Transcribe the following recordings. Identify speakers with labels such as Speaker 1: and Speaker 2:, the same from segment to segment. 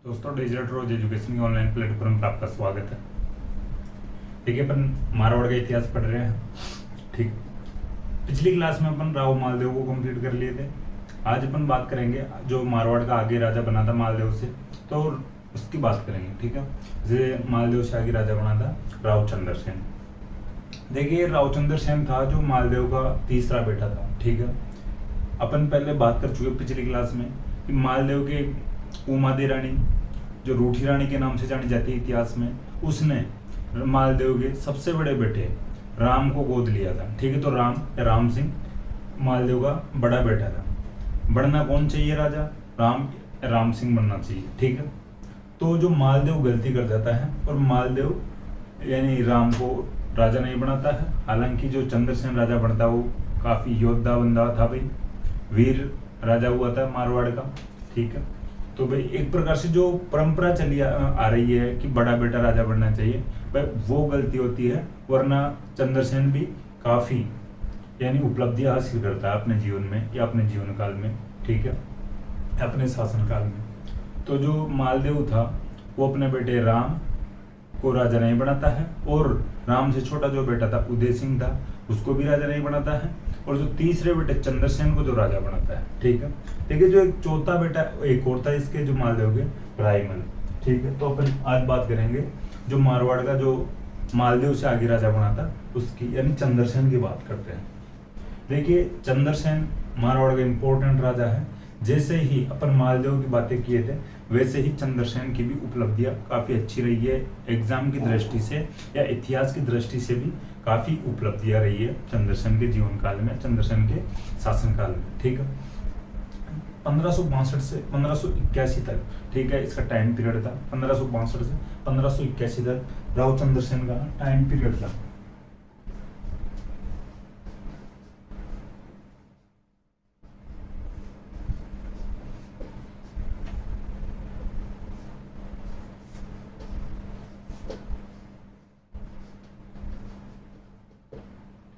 Speaker 1: दोस्तों, डिजिटल रोज एजुकेशन की online platform पर आपका स्वागत है। ठीक है, अपन मारवाड़ का इतिहास पढ़ रहे हैं। ठीक, पिछली क्लास में अपन राव मालदेव को कंप्लीट कर लिए थे। आज अपन बात करेंगे जो मारवाड़ का आगे राजा बना था मालदेव से, तो उसकी बात करेंगे। ठीक है, जैसे मालदेव से आगे राजा बना था राव चंद्र सेन। देखिए, राव चंद्र सेन था जो मालदेव का तीसरा बेटा था। ठीक है, अपन पहले बात कर चुके पिछली क्लास में कि मालदेव के उमादे रानी जो रूठी रानी के नाम से जानी जाती है इतिहास में, उसने मालदेव के सबसे बड़े बेटे राम को गोद लिया था। ठीक है, तो राम सिंह मालदेव का बड़ा बेटा था। बनना कौन चाहिए राजा? राम सिंह बनना चाहिए। ठीक है, तो जो मालदेव गलती कर जाता है और मालदेव यानी राम को राजा नहीं बनाता है। हालांकि जो चंद्रसेन राजा बनता है वो काफी योद्धा बंदा था भाई, वीर राजा हुआ था मारवाड़ का। ठीक है, तो भाई एक प्रकार से जो परंपरा चली आ रही है कि बड़ा बेटा राजा बनना चाहिए, भाई वो गलती होती है। वरना चंद्रसेन भी काफी यानी उपलब्धियां हासिल करता है अपने जीवन में या अपने जीवन काल में। ठीक है, अपने शासन काल में। तो जो मालदेव था वो अपने बेटे राम को राजा नहीं बनाता है, और राम से छोटा जो बेटा था उदय सिंह था उसको भी राजा नहीं बनाता है, और जो तीसरे बेटे चंद्रसेन को जो राजा बनाता है। ठीक है, देखिए जो एक चौथा बेटा एक और था इसके जो मालदेव के, रायमल। ठीक है, तो अपन आज बात करेंगे जो मारवाड़ का जो मालदेव से आगे राजा बना था उसकी, यानी चंद्रसेन की बात करते हैं। देखिए, चंद्रसेन मारवाड़ का इंपॉर्टेंट राजा है। जैसे ही अपन मालदेव की बातें किए थे वैसे ही चंद्रसेन की भी उपलब्धियां काफी अच्छी रही है। एग्जाम की दृष्टि से या इतिहास की दृष्टि से भी काफी उपलब्धियां रही है चंद्रसेन के जीवन काल में, चंद्रसेन के शासन काल में। ठीक है, 1562 से 1581 तक, ठीक है, इसका टाइम पीरियड था। 1562 से 1581 तक राव चंद्रसेन का टाइम पीरियड था।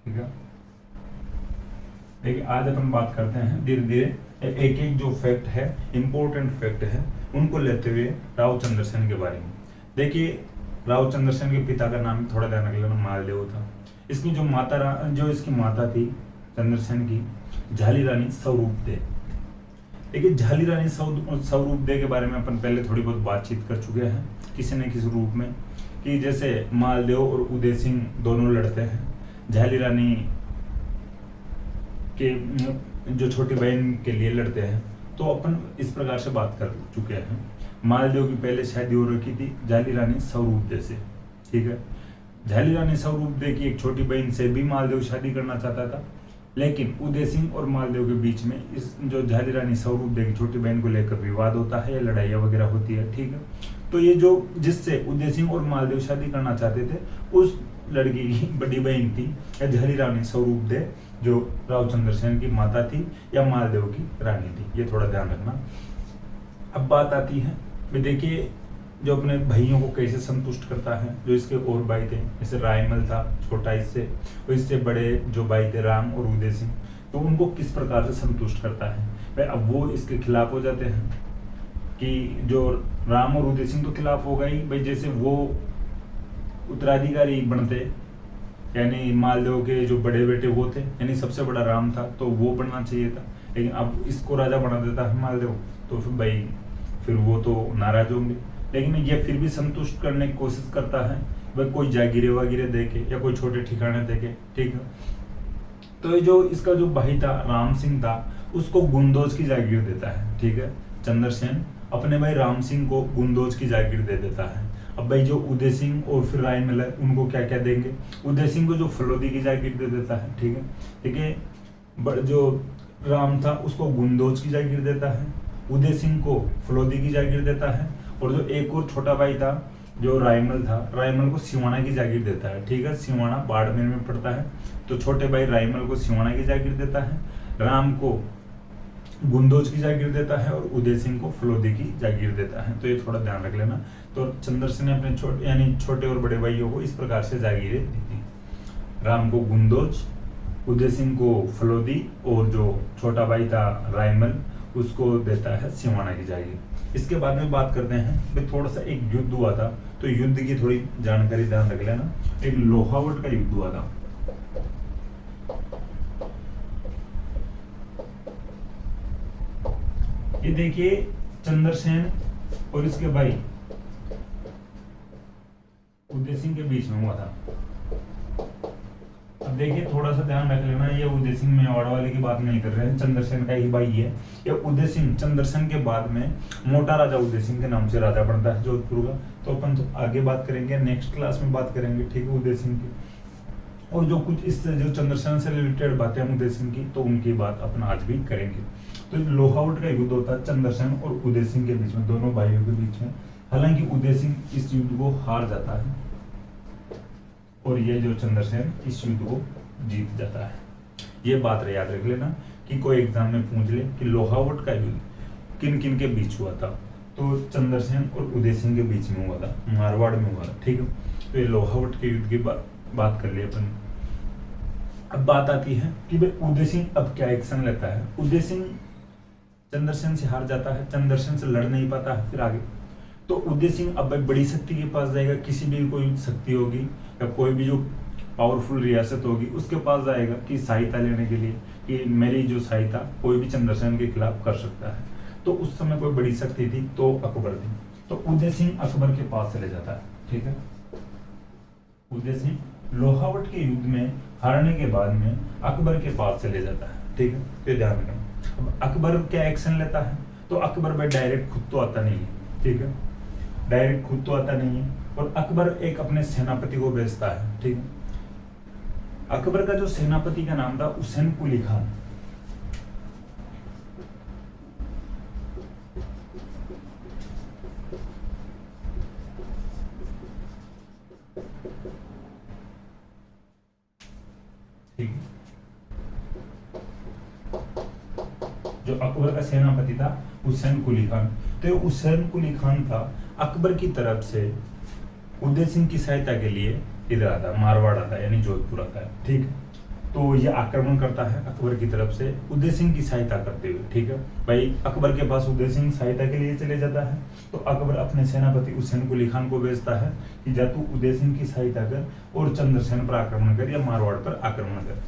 Speaker 1: ठीक है, देखिए आज अपन बात करते हैं धीरे धीरे एक एक जो फैक्ट है, इंपॉर्टेंट फैक्ट है, उनको लेते हुए राव चंद्रसेन के बारे में। देखिए, राव चंद्रसेन के पिता का नाम थोड़ा ध्यान रख लेना, मालदेव था। इसकी जो इसकी माता थी चंद्रसेन की, झाली रानी स्वरूप दे। देखिए, झाली रानी स्वरूप दे के बारे में अपन पहले थोड़ी बहुत बातचीत कर चुके हैं किसी न किसी रूप में, कि जैसे मालदेव और उदय सिंह दोनों लड़ते हैं। झाली रानी के जो छोटी बहन के लिए लड़ते हैं, तो अपन इस प्रकार से बात कर चुके हैं। मालदेव की पहले शादी हो रखी थी झाली रानी स्वरूप दे से। ठीक है, झाली रानी स्वरूप दे की एक छोटी बहन से भी मालदेव शादी करना चाहता था, लेकिन उदय सिंह और मालदेव के बीच में इस जो झाली रानी स्वरूप दे की छोटी बहन को लेकर विवाद होता है या लड़ाइयाँ वगैरह होती है। ठीक है, तो ये जो जिससे उदय सिंह और मालदेव शादी करना चाहते थे, उस लड़की की बड़ी बहन थी या झाली रानी स्वरूप दे, जो राव चंद्रसेन की माता थी या मालदेव की रानी थी। ये थोड़ा ध्यान रखना। अब बात आती है, देखिए जो अपने भाइयों को कैसे संतुष्ट करता है। जो इसके और भाई थे, जैसे रायमल था छोटा इससे, और इससे बड़े जो भाई थे राम और उदय सिंह, तो उनको किस प्रकार से संतुष्ट करता है भाई। अब वो इसके खिलाफ हो जाते हैं कि जो राम और उदय सिंह तो खिलाफ हो गई भाई, जैसे वो उत्तराधिकारी बनते, यानी मालदेव के जो बड़े बेटे वो थे, यानी सबसे बड़ा राम था तो वो बनना चाहिए था, लेकिन अब इसको राजा बना देता है मालदेव, तो फिर भाई फिर वो तो नाराज होंगे। लेकिन ये फिर भी संतुष्ट करने की कोशिश करता है भाई, कोई जागीरे वागीरे दे के या कोई छोटे ठिकाने दे के। ठीक है, तो ये जो इसका जो भाई था राम सिंह था, उसको गुंदोज की जागीर देता है। ठीक है, चंद्रसेन अपने भाई राम सिंह को गुंदोज की जागीर दे देता है। अब भाई जो उदय सिंह और फिर रायमल है, उनको क्या क्या देंगे? उदय सिंह को जो फलोदी की जागीर दे देता है। ठीक है, देखिए जो राम था उसको गुंदोज की जागीर देता है, उदय सिंह को फलोदी की जागीर देता है, और जो एक और छोटा भाई था जो रायमल था, रायमल को सिवाना की जागीर देता है। ठीक है, सिवाना बाड़मेर में पड़ता है, तो छोटे भाई रायमल को सिवाना की जागीर देता है, राम को गुंदोज की जागीर देता है, और उदय सिंह को फलोदी की जागीर देता है। तो ये थोड़ा ध्यान रख लेना। तो चंद्रसेन ने अपने यानी छोटे और बड़े भाइयों को इस प्रकार से जागीरें दी थी। राम को गुंदोज, उदय सिंह को फलोदी, और जो छोटा भाई था रायमल उसको देता है सिवाना की जागीर। इसके बाद में बात करते हैं भाई थोड़ा सा एक युद्ध हुआ था, तो युद्ध की थोड़ी जानकारी ध्यान रख लेना। एक लोहावट का युद्ध हुआ था। ये देखिए चंद्रसेन और इसके भाई उदय सिंह के बीच में हुआ था। अब देखिए थोड़ा सा ध्यान रख लेना, ये उदय सिंह मेवाड़ वाले की बात नहीं कर रहे हैं, चंद्रसेन का ही भाई है। ये उदय सिंह चंद्रसेन के बाद में मोटा राजा उदय सिंह के नाम से राजा बनता है जोधपुर का। तो अपन तो आगे बात करेंगे, नेक्स्ट क्लास में बात करेंगे, ठीक है, उदय सिंह की। और जो कुछ इस जो चंद्रसेन से रिलेटेड बातें हैं उदय सिंह की, तो उनकी बात अपन आज भी करेंगे। तो लोहावट का युद्ध होता है चंद्रसेन और उदय सिंह के बीच में, दोनों भाइयों के बीच में। हालांकि उदय सिंह इस युद्ध को हार जाता है और ये जो चंद्रसेन इस युद्ध को जीत जाता है। ये बात याद रख लेना कि कोई एग्जाम में पूछ ले कि लोहावट का युद्ध किन किन के बीच हुआ था, तो चंद्रसेन और उदय सिंह के बीच में हुआ था, मारवाड़ में हुआ था, ठीक है। तो ये लोहावट के युद्ध की बात कर लिए अपन। अब बात आती है कि भाई उदय सिंह अब क्या एक्शन लेता है। उदय सिंह चंद्रसेन से हार जाता है, चंद्रसेन से लड़ नहीं पाता है, फिर आगे तो उदय सिंह अब बड़ी शक्ति के पास जाएगा, किसी भी कोई शक्ति होगी या कोई भी जो पावरफुल रियासत होगी उसके पास जाएगा कि सहायता लेने के लिए, कि मेरी जो सहायता कोई भी चंद्रसेन के खिलाफ कर सकता है। तो उस समय कोई बड़ी शक्ति थी तो अकबर थी। तो उदय सिंह अकबर के पास चले जाता है, ठीक है। उदय सिंह लोहावट के युद्ध में हारने के बाद में अकबर के पास चले जाता है, ठीक है। तो ध्यान रखना। अब अकबर क्या एक्शन लेता है, तो अकबर भाई डायरेक्ट खुद तो आता नहीं है, ठीक है, डायरेक्ट खुद तो आता नहीं है। और अकबर एक अपने सेनापति को भेजता है, ठीक है। अकबर का जो सेनापति का नाम था हुसैन कुली खान। ठीक है, जो अकबर का सेनापति था हुसैन कुली खान। तो हुसैन कुली खान था अकबर की तरफ से उदय सिंह की सहायता के लिए इधर आता, मारवाड़ आता, यानी जोधपुर आता है, ठीक। तो ये आक्रमण करता है अकबर की तरफ से उदय सिंह की सहायता करते हुए, ठीक है। भाई अकबर के पास उदय सिंह सहायता के लिए चले जाता है, तो अकबर अपने सेनापति हुसैन कुली खान को भेजता है कि जा तू उदय सिंह की सहायता कर और चंद्रसेन पर आक्रमण कर या मारवाड़ पर आक्रमण कर,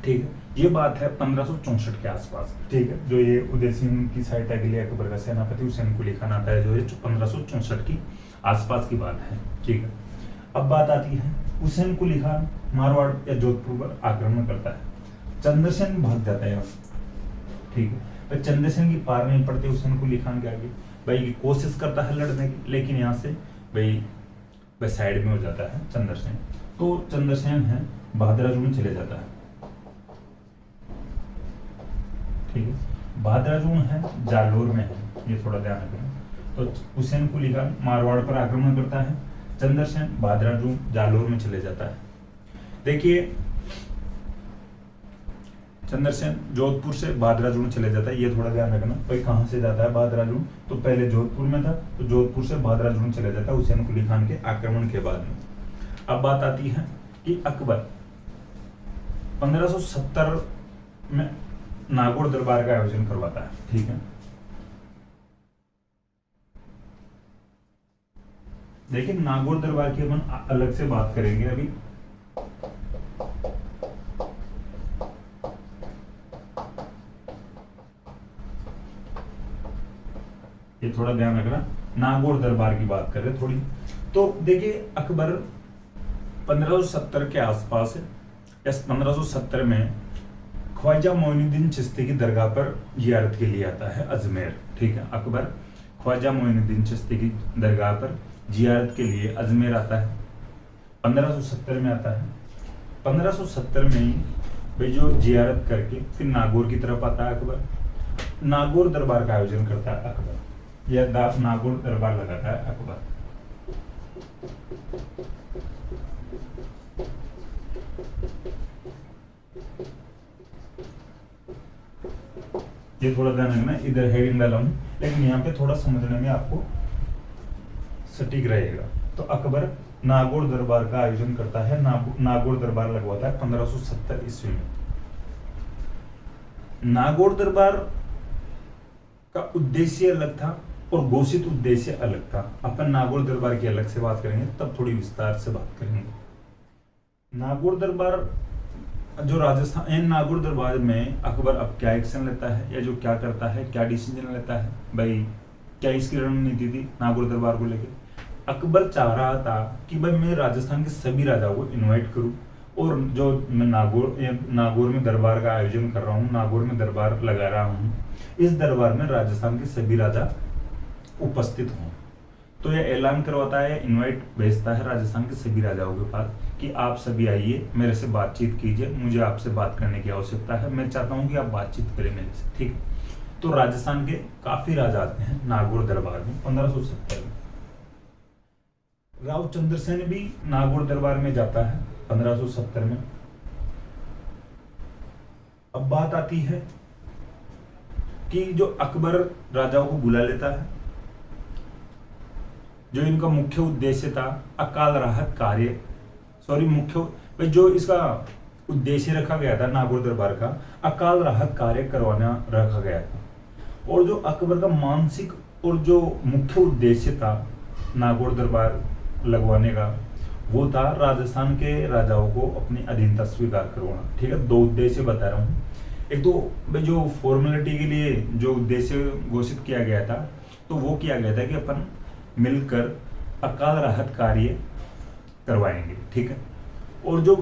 Speaker 1: ठीक है। ये बात है 1564 के आसपास, ठीक है। जो ये उदय सिंह की सहायता के लिए अकबर का सेनापति हुसैन कुली खान आता है, जो है 1564 की आसपास की बात है, ठीक है। अब बात आती है हुसैन कुली खान मारवाड़ या जोधपुर पर आक्रमण करता है, चंद्रसेन भाग जाता है, ठीक है। पर चंद्रसेन की पार नहीं पड़ती हुसैन कुली खान के आगे, भाई कोशिश करता है लड़ने की, लेकिन यहाँ से भाई साइड में हो जाता है चंद्रसेन। तो चंद्रसेन है बहादुराजू में चले जाता है, ठीक है। बहादुराजून है जालोर में है, ये थोड़ा ध्यान रखना। तो हुसैन कुली खान मारवाड़ पर आक्रमण करता है, चंद्रसेन बहादुराजून जालोर में चले जाता है। देखिए चंद्रसेन जोधपुर से बहादुराजून चले जाता है, ये थोड़ा ध्यान रखना। भाई कहाँ से जाता है बहादुराजून, तो पहले जोधपुर में था, तो जोधपुर से बहादुराजून चले जाता है हुसैन कुली खान के आक्रमण के बाद में। अब बात आती है कि अकबर 1570 में नागौर दरबार का आयोजन करवाता है, ठीक है। देखिए नागौर दरबार की अपन अलग से बात करेंगे अभी। ये थोड़ा ध्यान रखना, नागौर दरबार की बात कर रहे थोड़ी। तो देखिए अकबर 1570 के आसपास या 1570 में ख्वाजा मोइनुद्दीन चिश्ती की दरगाह पर जियारत के लिए आता है अजमेर, ठीक है। अकबर ख्वाजा मोइनुद्दीन चिश्ती की दरगाह पर जियारत के लिए अजमेर आता है, 1570 में आता है। 1570 में ही भाई जो जियारत करके फिर नागौर की तरफ आता है अकबर, नागौर दरबार का आयोजन करता है अकबर, यह नागौर दरबार लगाता है अकबर। ये थोड़ा ध्यान रखना, इधर हेडिंग डाला हूं, लेकिन यहाँ पे थोड़ा समझने में आपको सटीक रहेगा। तो अकबर नागौर दरबार का आयोजन करता है, नागौर दरबार लगवाता है 1570 ईस्वी में। नागौर दरबार का उद्देश्य अलग था और घोषित उद्देश्य अलग था। अपन नागौर दरबार की अलग से बात करेंगे, तब थोड़ी विस्तार से बात करेंगे। नागौर दरबार जो राजस्थान इन नागौर दरबार में अकबर अब क्या एक्शन लेता है या जो क्या करता है, क्या डिसीजन लेता है, भाई क्या इसकी रणनीति थी नागौर दरबार को लेकर। अकबर चाह रहा था कि भाई मैं राजस्थान के सभी राजाओं को इनवाइट करूं और जो मैं नागौर में दरबार का आयोजन कर रहा हूँ, नागौर में दरबार लगा रहा हूँ, इस दरबार में राजस्थान के सभी राजा उपस्थित हों। तो यह ऐलान करवाता है, इनवाइट भेजता है राजस्थान के सभी राजाओं के पास कि आप सभी आइए, मेरे से बातचीत कीजिए, मुझे आपसे बात करने की आवश्यकता है, मैं चाहता हूं कि आप बातचीत करें मेरे से, ठीक है। तो राजस्थान के काफी राजा आते हैं नागौर दरबार में 1570 में। राव चंद्रसेन भी नागौर दरबार में जाता है 1570 में। अब बात आती है कि जो अकबर राजाओं को बुला लेता है, जो इनका मुख्य उद्देश्य था अकाल राहत कार्य, मुख्य जो इसका उद्देश्य रखा गया था नागौर दरबार का, अकाल राहत कार्य करवाना रखा गया था। और जो अकबर का मानसिक और जो मुख्य उद्देश्य था नागौर दरबार लगवाने का, वो था राजस्थान के राजाओं को अपनी अधीनता स्वीकार करवाना, ठीक है। दो उद्देश्य बता रहा हूँ। एक तो जो फॉर्मेलिटी के लिए जो उद्देश्य घोषित किया गया था, तो वो किया गया था कि अपन मिलकर अकाल राहत कार्य करवाएंगे, ठीक है। और जो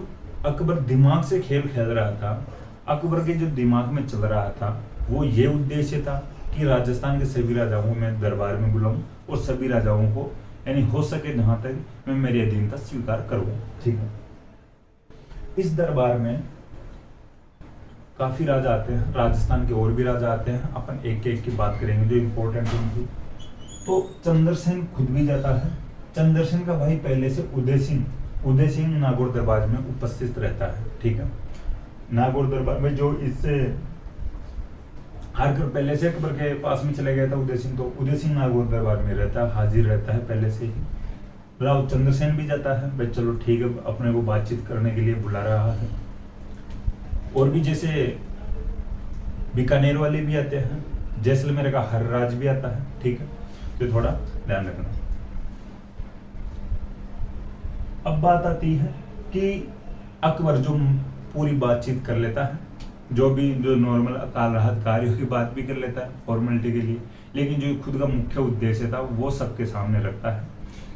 Speaker 1: अकबर दिमाग से खेल खेल रहा था, अकबर के जो दिमाग में चल रहा था, वो ये उद्देश्य था कि राजस्थान के सभी राजाओं को मैं दरबार में बुलाऊं और सभी राजाओं को यानी हो सके जहां तक मैं मेरी अधीनता स्वीकार करूं, ठीक है। इस दरबार में काफी राजा आते हैं, राजस्थान के और भी राजा आते हैं, अपन एक एक की बात करेंगे जो इंपॉर्टेंट होंगी। तो चंद्रसेन खुद भी जाता है। चंद्रसेन का भाई पहले से उदय सिंह नागौर दरबार में उपस्थित रहता है, ठीक है। नागौर दरबार में जो इससे हारकर पहले से अकबर के पास में चले गया था उदय सिंह, तो उदय सिंह नागौर दरबार में रहता है, हाजिर रहता है पहले से ही। राव चंद्रसेन भी जाता है, भाई चलो ठीक है, अपने को बातचीत करने के लिए बुला रहा है। और भी जैसे बीकानेर वाले भी आते हैं, जैसलमेर का हर्राज भी आता है, ठीक है। तो थोड़ा ध्यान रखना। अब बात आती है कि अकबर जो पूरी बातचीत कर लेता है, जो नॉर्मल अकाल राहत कार्यों की बात भी कर लेता है फॉर्मेलिटी के लिए, लेकिन जो खुद का मुख्य उद्देश्य था वो सबके सामने रखता है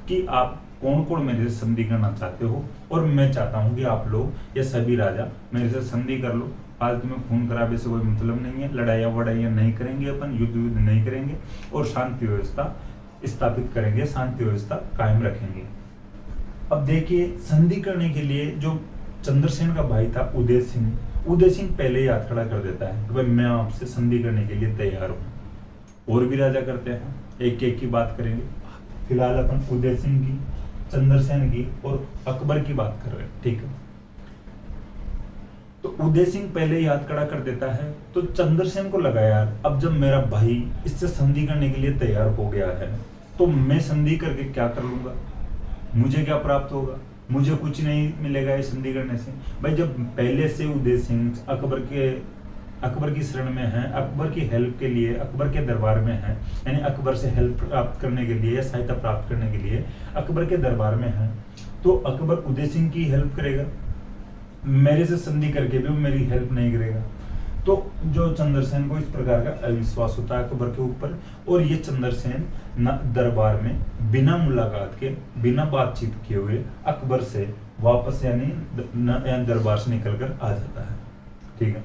Speaker 1: कि आप कौन कौन मेरे से संधि करना चाहते हो, और मैं चाहता हूं कि आप लोग या सभी राजा मेरे से संधि कर लो। फालतू में खून खराबे से कोई मतलब नहीं है, लड़ाइयाँ वड़ाइयाँ नहीं करेंगे, अपन युद्ध नहीं करेंगे और शांति व्यवस्था स्थापित करेंगे, शांति व्यवस्था कायम रखेंगे। अब देखिए, संधि करने के लिए जो चंद्रसेन का भाई था उदय सिंह पहले ही हाथ खड़ा कर देता है कि भाई मैं आपसे संधि करने के लिए तैयार हूँ। और भी राजा करते हैं, एक एक की बात करेंगे। फिलहाल अपन उदय सिंह की, चंद्रसेन की और अकबर की बात कर रहे हैं, ठीक है। तो उदय सिंह पहले ही हाथ खड़ा कर देता है, तो चंद्रसेन को लगा यार, अब जब मेरा भाई इससे संधि करने के लिए तैयार हो गया है, तो मैं संधि करके क्या कर लूंगा, मुझे क्या प्राप्त होगा, मुझे कुछ नहीं मिलेगा इस संधि करने से। भाई जब पहले से उदय सिंह अकबर की शरण में है, अकबर की हेल्प के लिए अकबर के दरबार में है, यानी अकबर से हेल्प प्राप्त करने के लिए या सहायता प्राप्त करने के लिए अकबर के दरबार में है, तो अकबर उदय सिंह की हेल्प करेगा, मेरे से संधि करके भी वो मेरी हेल्प नहीं करेगा। तो जो चंद्रसेन को इस प्रकार का अविश्वास होता है अकबर के ऊपर, और ये चंद्रसेन दरबार में बिना मुलाकात के, बिना बातचीत किए हुए अकबर से वापस यानी दरबार से निकलकर आ जाता है, ठीक है।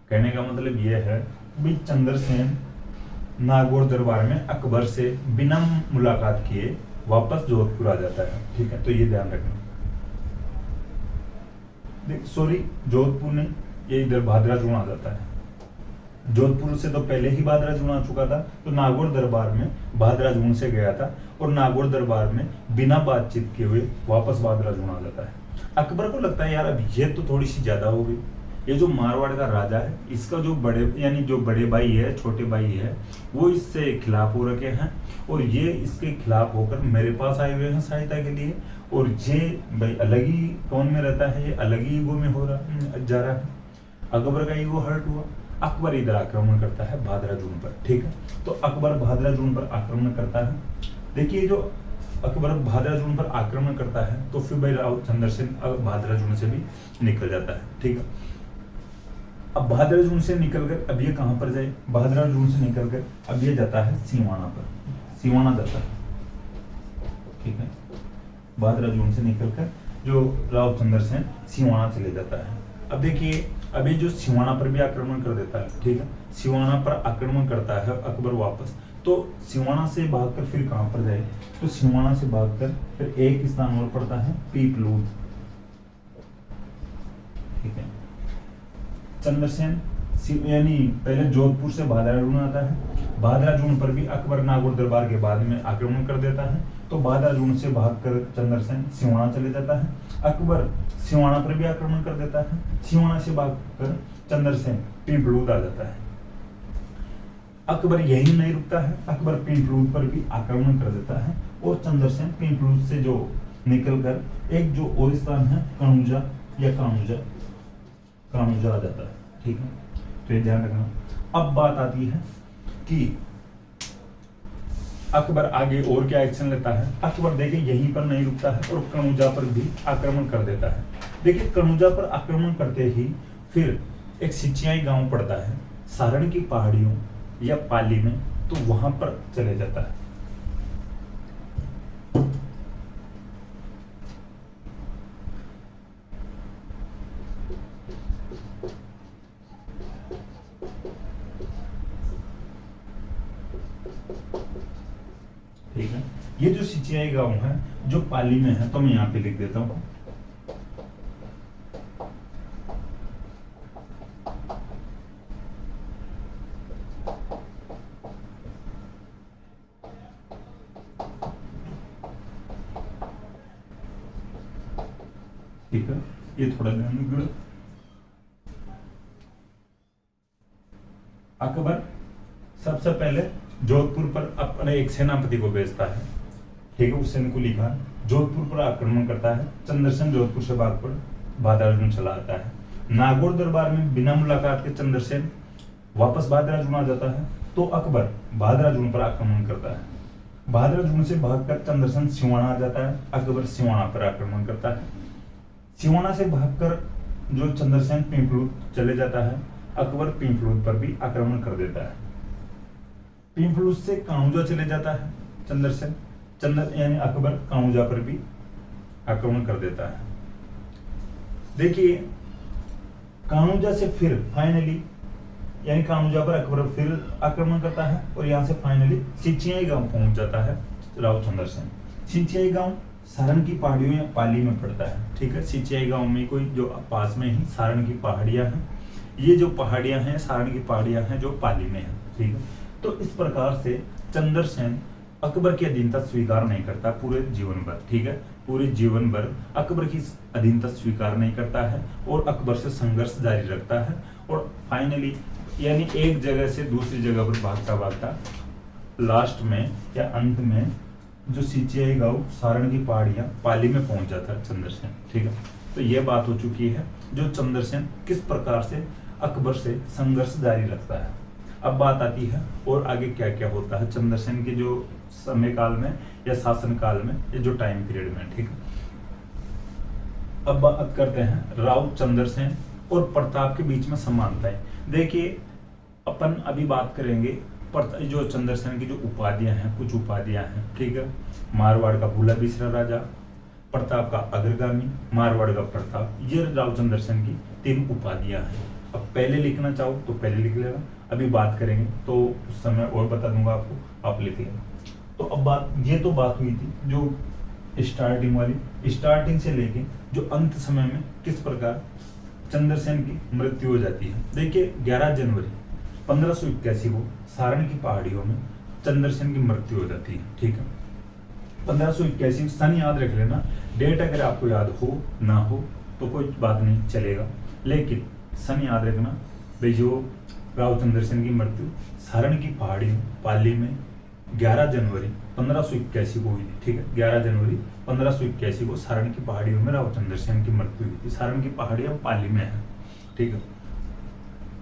Speaker 1: कहने का मतलब यह है कि चंद्रसेन नागौर दरबार में अकबर से बिना मुलाकात किए वापस जोधपुर आ जाता है, ठीक है। तो ये ध्यान रखना। जोधपुर ने ये इधर भादराजून आ जाता है। जोधपुर से तो पहले ही भादराजून आ चुका था, तो नागौर दरबार में भादराजून से गया था और नागौर दरबार में बिना बातचीत किए हुए वापस भादराजून आ जाता है। अकबर को लगता है यार अब ये तो थोड़ी सी ज्यादा हो गई, ये जो मारवाड़ का राजा है, इसका जो बड़े भाई है, छोटे भाई है, वो इससे खिलाफ हो रखे हैं और ये इसके खिलाफ होकर मेरे पास आए हुए हैं सहायता के लिए, और ये भाई अलग ही टोन में रहता है, ये अलग ही ईगो में जा रहा है। अकबर का ईगो हर्ट हुआ, अकबर इधर आक्रमण करता है भादरा जून पर, ठीक है। तो अकबर भादरा जून पर आक्रमण करता है। देखिए जो अकबर भादरा जून पर आक्रमण करता है तो फिर भाई राव चंद्रसेन भादरा जून से भी निकल जाता है, ठीक है। अब भादरा जून से निकलकर अब ये कहां पर जाए, भादरा जून से निकलकर अब ये जाता है सिवाना पर, सिवाना जाता है, ठीक है। भादरा जून से निकलकर जो राव चंद्रसेन सिवाना चले जाता है। अब देखिए अभी जो सिवाना पर भी आक्रमण कर देता है, ठीक है। सिवाना पर आक्रमण करता है अकबर वापस, तो सिवाना से भागकर फिर कहां पर जाए, तो सिवाना से भागकर फिर एक स्थान और पड़ता है पीपलूद, ठीक है। चंद्रसेन यानी पहले जोधपुर से भादरा जून आता है, भादरा जून पर भी अकबर नागौर दरबार के बाद में आक्रमण कर देता है, तो भादरा जून से भागकर चंद्रसेन सिवाना चले जाता है। अकबर सिवाना पर भी आक्रमण कर देता है, सिवाना से भागकर चंद्रसेन पीपलूद आ जाता है। अकबर यही नहीं रुकता है, अकबर पीपलूद पर भी आक्रमण कर देता है और चंद्रसेन पीपलूद से जो निकलकर एक जो और स्थान है कनौजा या कानुजा आ जाता है, ठीक है। तो ये ध्यान रखना। अब बात आती है कि अकबर आगे और क्या एक्शन लेता है। अकबर देखिए यहीं पर नहीं रुकता है और कनौजा पर भी आक्रमण कर देता है। देखिए कनौजा पर आक्रमण करते ही फिर एक सिचियाई गांव पड़ता है सारण की पहाड़ियों या पाली में, तो वहां पर चले जाता है। ठीक है, ये जो सिचियाई गांव है जो पाली में है, तो मैं यहां पे लिख देता हूं। ठीक है, ये थोड़ा ध्यान रखना। अकबर सबसे पहले जोधपुर पर अपने एक सेनापति को भेजता है, ठीक है। उस सेना को लिखा जोधपुर पर आक्रमण करता है। चंद्रसेन जोधपुर से भागकर भादरा जून चला आता है। नागौर दरबार में बिना मुलाकात के चंद्रसेन वापस भादरा जून आ जाता है, तो अकबर भादरा जून पर आक्रमण करता है। भादरा जून से भागकर चंद्रसेन सिवाना आ जाता है, अकबर सिवाना पर आक्रमण करता है। सिवाना से भागकर जो चंद्रसेन पीपलूद चले जाता है, अकबर पीपलूद पर भी आक्रमण कर देता है। पीपलूद से कानुजा चले जाता है चंद्रसेन, यानी अकबर कानुजा पर भी आक्रमण कर देता है। देखिए कानुजा से फिर फाइनली यानी कानुजा पर अकबर फिर आक्रमण करता है और यहां से फाइनली सिचियाई गांव पहुंच जाता है राव चंद्रसेन। सिचियाई गांव सारण की पहाड़ियों या पाली में पड़ता है, ठीक है। सिचियाई गांव में कोई जो पास में ही सारण की पहाड़ियां हैं, ये जो पहाड़ियां हैं सारण की पहाड़ियां हैं जो पाली में है, ठीक है। तो इस प्रकार से चंद्रसेन अकबर की अधीनता स्वीकार नहीं करता पूरे जीवन भर, ठीक है। पूरे जीवन भर अकबर की अधीनता स्वीकार नहीं करता है और अकबर से संघर्ष जारी रखता है और फाइनली यानी एक जगह से दूसरी जगह पर भागता भागता लास्ट में या अंत में जो सिचियाई गांव सारण की पहाड़ियां पाली में पहुंच जाता है चंद्रसेन, ठीक है। तो यह बात हो चुकी है जो चंद्रसेन किस प्रकार से अकबर से संघर्ष जारी रखता है। अब बात आती है और आगे क्या क्या होता है चंद्रसेन के जो समय काल में या शासन काल में या जो टाइम पीरियड में, ठीक है। अब बात करते हैं राव चंद्रसेन और प्रताप के बीच में समानताएं। देखिए अपन अभी बात करेंगे जो चंद्रसेन की जो उपाधियां हैं, कुछ उपाधियां हैं, ठीक है। मारवाड़ का भूला बिसरा राजा, प्रताप का अग्रगामी, मारवाड़ का प्रताप, ये राव चंद्रसेन की 3 उपाधियां हैं। अब पहले लिखना चाहो तो पहले लिख लेना, अभी बात करेंगे तो उस समय और बता दूंगा आपको, आप लिख लेना। तो अब ये तो बात हुई थी जो स्टार्टिंग वाली, स्टार्टिंग से लेके जो अंत समय में किस प्रकार चंद्रसेन की मृत्यु हो जाती है। देखिए 11 जनवरी 1581 को सारण की पहाड़ियों में चंद्रसेन की मृत्यु हो जाती है, ठीक है। 1581 सन याद रख लेना, डेट अगर आपको याद हो ना हो तो कोई बात नहीं, चलेगा, लेकिन सन याद रखना भाई। जो राव चंद्रसेन की मृत्यु सारण की पहाड़ियों पाली में 11 जनवरी 1581 को हुई थी, ठीक है। 11 जनवरी 1581 को सारण की पहाड़ियों में राव चंद्रसेन की मृत्यु हुई थी। सारण की पहाड़ियां पाली में है, ठीक है।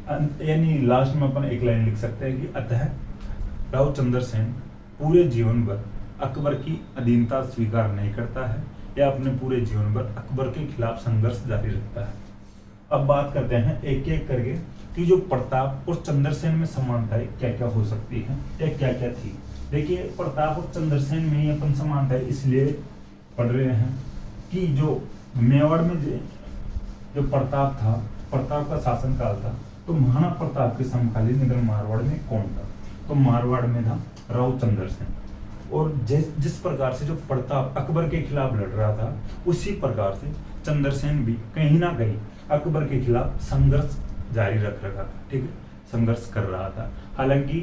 Speaker 1: यानी लास्ट में अपन एक लाइन लिख सकते हैं कि अतः राव चंद्रसेन पूरे जीवन भर अकबर की अधीनता स्वीकार नहीं करता है या अपने पूरे जीवन भर अकबर के खिलाफ संघर्ष जारी रखता है। अब बात करते हैं एक एक करके कि जो प्रताप और चंद्रसेन में समानताएं क्या क्या हो सकती है या क्या क्या थी। देखिए प्रताप और चंद्रसेन में ही अपन समानताएं इसलिए पढ़ रहे हैं कि जो मेवाड़ में जो प्रताप था, प्रताप का शासनकाल था, तो महाराणा प्रताप के समकालीन इधर मारवाड़ में कौन था, तो मारवाड़ में था राव चंद्रसेन। और जिस प्रकार से जो प्रताप अकबर के खिलाफ लड़ रहा था उसी प्रकार से चंद्रसेन भी कहीं ना कहीं अकबर के खिलाफ संघर्ष जारी रख रखा था, ठीक है, संघर्ष कर रहा था। हालांकि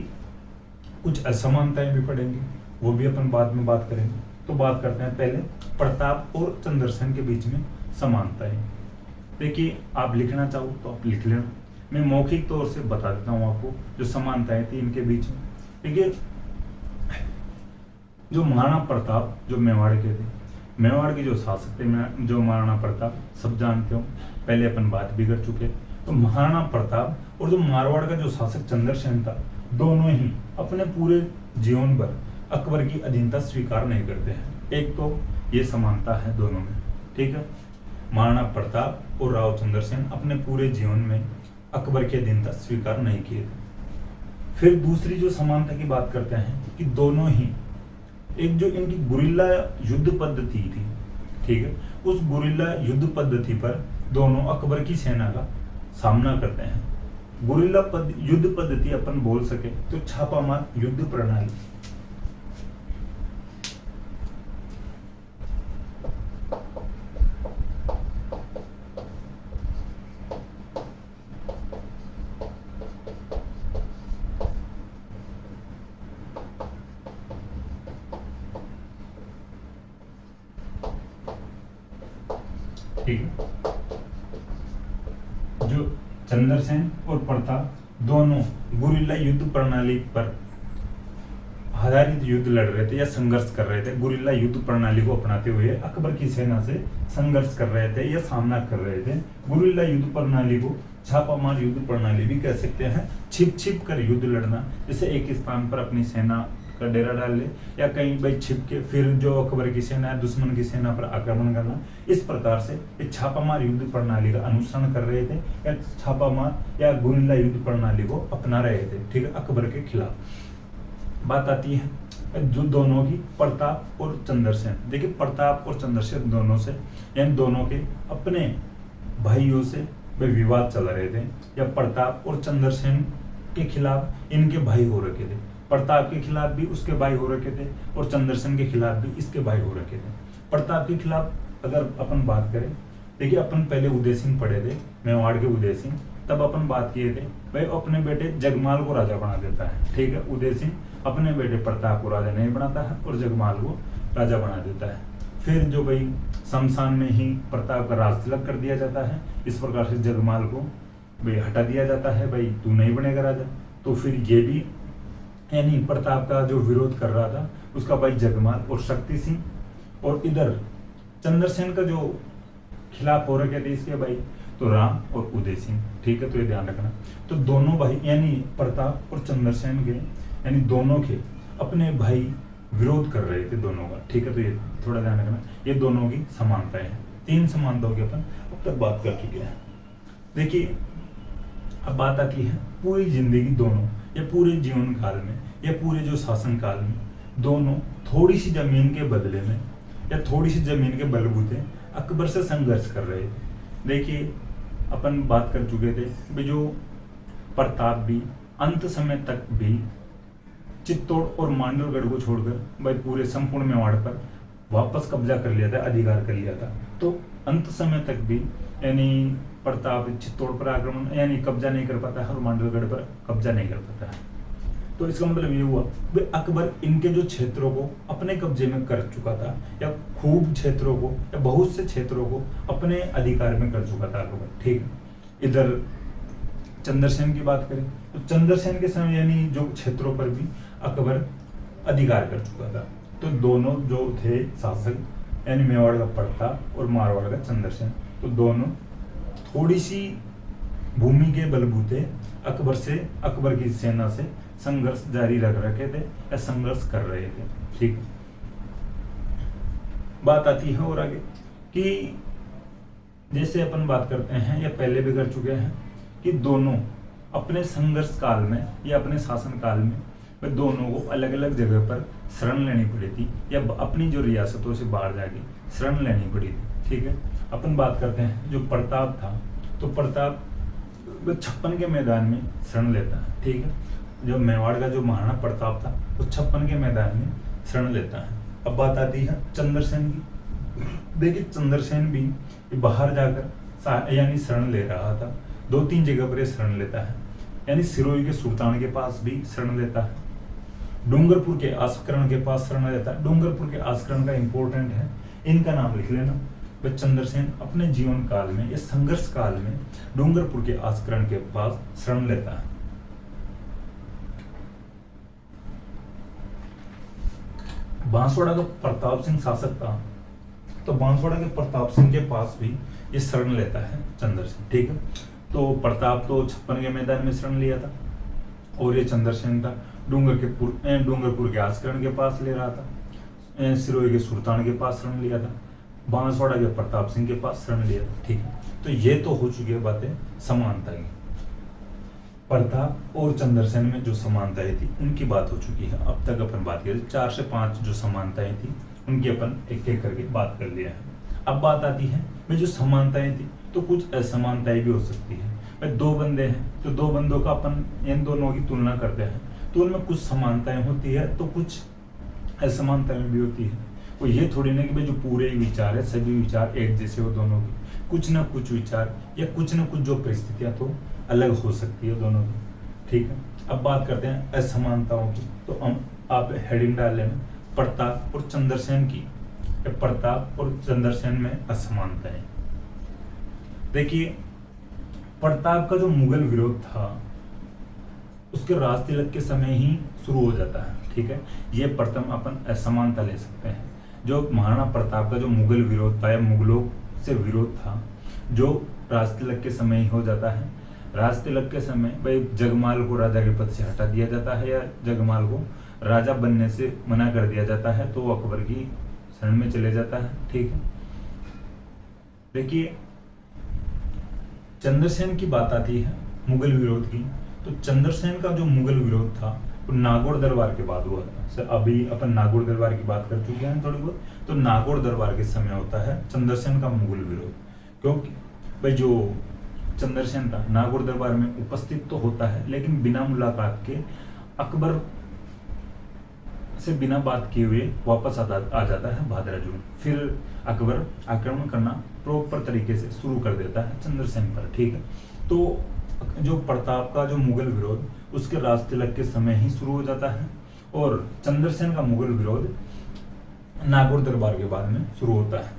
Speaker 1: कुछ असमानताएं भी पड़ेंगी, वो भी अपन बाद में बात करेंगे। तो बात करते हैं पहले प्रताप और चंद्रसेन के बीच में समानताएं। देखिए आप लिखना चाहो तो आप लिख लेना, मैं मौखिक तौर से बता देता हूँ आपको जो समानताएं थी इनके बीच में। देखिए जो महाराणा प्रताप जो मेवाड़ के थे, मेवाड़ के जो शासक थे, जो महाराणा प्रताप सब जानते हो, पहले अपन बात भी कर चुके। तो महाराणा प्रताप और जो मारवाड़ का जो शासक चंद्रसेन था, दोनों ही अपने पूरे जीवन भर अकबर की अधीनता स्वीकार नहीं करते हैं। एक तो ये समानता है दोनों में, ठीक है, महाराणा प्रताप और राव चंद्रसेन अपने पूरे जीवन में अकबर की अधीनता स्वीकार नहीं किए थे। फिर दूसरी जो समानता की बात करते हैं कि दोनों ही एक जो इनकी गुरिल्ला युद्ध पद्धति थी, ठीक है, उस गुरिल्ला युद्ध पद्धति पर दोनों अकबर की सेना का सामना करते हैं। गुरिल्ला युद्ध पद्धति अपन बोल सके तो छापामार युद्ध प्रणाली। ठीक है, जो चंद्रसेन और प्रताप दोनों गुरिल्ला युद्ध प्रणाली पर आधारित युद्ध लड़ रहे थे या संघर्ष कर रहे थे। गुरिल्ला युद्ध प्रणाली को अपनाते हुए अकबर की सेना से संघर्ष कर रहे थे या सामना कर रहे थे। गुरिल्ला युद्ध प्रणाली को छापामार युद्ध प्रणाली भी कह सकते हैं। छिप छिप कर युद्ध लड़ना, जैसे एक स्थान पर अपनी सेना का डेरा डाल ले या कहीं भाई छिप के फिर जो अकबर की सेना है दुश्मन की सेना पर आक्रमण करना, इस प्रकार से एक छापामार युद्ध प्रणाली का अनुसरण कर रहे थे या छापामार या गुरिल्ला युद्ध प्रणाली को अपना रहे थे, ठीक है, अकबर के खिलाफ। बात आती है जो दोनों की प्रताप और चंद्रसेन। देखिए प्रताप और चंद्रसेन दोनों से यानी दोनों के अपने भाइयों से वे विवाद चल रहे थे या प्रताप और चंद्रसेन के खिलाफ इनके भाई हो रखे थे। प्रताप के खिलाफ भी उसके भाई हो रखे थे और चंद्रसेन के खिलाफ भी इसके भाई हो रखे थे। प्रताप के खिलाफ अगर अपन बात करें, देखिए अपन पहले उदय सिंह पढ़े थे, मेवाड़ के उदय सिंह, तब अपन बात किए थे भाई अपने बेटे जगमाल को राजा बना देता है, ठीक है, उदय सिंह अपने बेटे प्रताप को राजा नहीं बनाता है और जगमाल को राजा बना देता है। फिर जो भाई शमशान में ही प्रताप का राज तिलक कर दिया जाता है, इस प्रकार से जगमाल को भाई हटा दिया जाता है, भाई तू नहीं बनेगा राजा। तो फिर ये भी यानी प्रताप का जो विरोध कर रहा था उसका भाई जगमाल और शक्ति सिंह, और इधर चंद्रसेन का जो खिलाफ हो रखे थे इसके भाई तो राम और उदय सिंह, ठीक है, तो ये ध्यान रखना। तो दोनों भाई यानी प्रताप और चंद्रसेन के यानी दोनों के अपने भाई विरोध कर रहे थे दोनों का, ठीक है, तो ये थोड़ा ध्यान रखना। ये दोनों की समानताएं हैं, 3 समानताओं की अपन अब तक बात कर चुके हैं। देखिए अब बात आती है पूरी जिंदगी दोनों या पूरे जीवन काल में या पूरे जो शासन काल में दोनों थोड़ी सी जमीन के बदले में या थोड़ी सी जमीन के बलबूते अकबर से संघर्ष कर रहे थे। देखिए अपन बात कर चुके थे कि जो प्रताप भी अंत समय तक भी चित्तौड़ और मांडवगढ़ को छोड़कर भाई पूरे संपूर्ण मेवाड़ पर वापस कब्जा कर लिया था, अधिकार कर लिया था। तो अंत समय तक भी यानी प्रताप चित्तौड़ पर आक्रमण यानी कब्जा नहीं कर पाता है और मांडवगढ़ पर कब्जा नहीं कर पाता है। तो इसका मतलब ये हुआ कि अकबर इनके जो क्षेत्रों को अपने कब्जे में कर चुका था या खूब क्षेत्रों को या बहुत से क्षेत्रों को अपने अधिकार में कर चुका था अकबर, ठीक है। इधर चंद्रसेन की बात करें तो चंद्रसेन के समय यानी जो क्षेत्रों पर भी अकबर अधिकार कर चुका था। तो दोनों जो थे शासक यानी मेवाड़ का प्रताप और मारवाड़ का चंद्रसेन, तो दोनों थोड़ी सी भूमि के बलबूते अकबर की सेना से संघर्ष जारी रख रखे थे या संघर्ष कर रहे थे। ठीक, बात आती है और आगे कि जैसे अपन बात करते हैं या पहले भी कर चुके हैं कि दोनों अपने संघर्ष काल में या अपने शासन काल में वे दोनों को अलग अलग जगह पर शरण लेनी पड़ी थी या अपनी जो रियासतों से बाहर जाके शरण लेनी पड़ी थी। ठीक है, अपन बात करते हैं जो प्रताप था, तो प्रताप 56 के मैदान में शरण लेता है। ठीक है, जो मेवाड़ का जो महाराणा प्रताप था वो 56 के मैदान में शरण लेता है। अब बात आती है चंद्रसेन की। देखिए चंद्रसेन भी बाहर जाकर यानी शरण ले रहा था, 2-3 जगह पर शरण लेता है, यानी सिरोही के सुल्तान के पास भी शरण लेता है, डूंगरपुर के आस्करण के पास शरण लेता है। डूंगरपुर के आस्करण का इंपॉर्टेंट है, इनका नाम लिख लेना। वह चंद्रसेन अपने जीवन काल में या संघर्ष काल में डूंगरपुर के आस्करण के पास शरण लेता है। बांसवाड़ा का प्रताप सिंह शासक था, तो बांसवाड़ा के प्रताप सिंह के पास भी ये शरण लेता है चंद्रसेन। ठीक है, तो प्रताप तो 56 के मैदान में शरण लिया था और ये चंद्रसेन था डूंगरपुर के आस्करण के पास ले रहा था, सिरोही के सुल्तान के पास शरण लिया था, बांसवाड़ा के प्रताप सिंह के पास शरण लिया था। ठीक है, तो ये तो हो चुकी है बातें समानता की। प्रताप और चंद्रसेन में जो समानताएं थी उनकी बात हो चुकी है। अब तक अपन बात करें 4 से 5 जो समानताएं थी उनकी अपन एक एक करके बात कर लिया है। अब बात आती है में जो समानताएं थी तो कुछ असमानताएं भी हो सकती है। भाई 2 बंदे हैं तो 2 बंदों का अपन इन दोनों की तुलना करते हैं तो उनमें कुछ समानताएं होती है तो कुछ असमानताएं भी होती है। वो ये थोड़ी ना कि भाई जो पूरे विचार है सभी विचार एक जैसे हो दोनों के, कुछ ना कुछ विचार या कुछ ना कुछ जो परिस्थितियां तो अलग हो सकती है दोनों की। ठीक है, अब बात करते हैं असमानताओं की। तो आप हेडिंग डाल लेना प्रताप और चंद्रसेन की। प्रताप और चंद्रसेन में असमानताएं। देखिए प्रताप का जो मुगल विरोध था उसके राज तिलक के समय ही शुरू हो जाता है। ठीक है, ये प्रथम अपन असमानता ले सकते हैं। जो महाराणा प्रताप का जो मुगल विरोध था या मुगलों से विरोध था जो राज तिलक के समय ही हो जाता है। राज तिलक के समय भाई जगमाल को राजा के पद से हटा दिया जाता है या जगमाल को राजा बनने से मना कर दिया जाता है, तो वो अकबर की शरण में चले जाता है। ठीक है, देखिए चंद्रसेन की बात आती है मुगल विरोध की, तो चंद्रसेन का जो मुगल विरोध था वो नागौर दरबार के बाद हुआ था। सर अभी अपन नागौर दरबार की बात कर चुके हैं थोड़ी बहुत, तो नागौर दरबार के समय होता है चंद्रसेन का मुगल विरोध। क्योंकि भाई जो चंद्रसेन था नागौर दरबार में उपस्थित तो होता है लेकिन बिना मुलाकात के अकबर से बिना बात किए हुए वापस आ जाता है भादराजू में। फिर अकबर आक्रमण करना प्रॉपर तरीके से शुरू कर देता है चंद्रसेन पर। ठीक है, तो जो प्रताप का जो मुगल विरोध उसके राज तिलक के समय ही शुरू हो जाता है और चंद्रसेन का मुगल विरोध नागौर दरबार के बाद में शुरू होता है।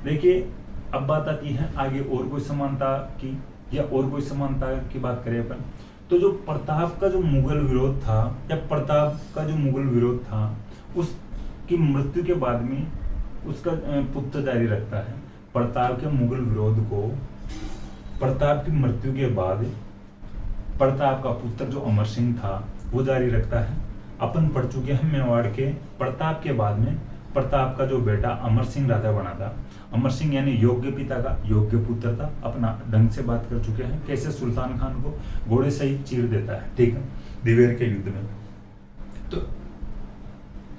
Speaker 1: देखिए अब बात आती है आगे और कोई समानता की या और कोई समानता की बात करें अपन, तो जो प्रताप का जो मुगल विरोध था या प्रताप का जो मुगल विरोध था उसकी मृत्यु के बाद में उसका पुत्र जारी रखता है। प्रताप के मुगल विरोध को प्रताप की मृत्यु के बाद प्रताप का पुत्र जो अमर सिंह था वो जारी रखता है। अपन पढ़ चुके हैं मेवाड़ के प्रताप के बाद में प्रताप का जो बेटा अमर सिंह राजा बना था। अमर सिंह यानी योग्य पिता का योग्य पुत्र था। अपना ढंग से बात कर चुके हैं कैसे सुल्तान खान को घोड़े से ही चीर देता है। ठीक है, दिवेर के युद्ध में। तो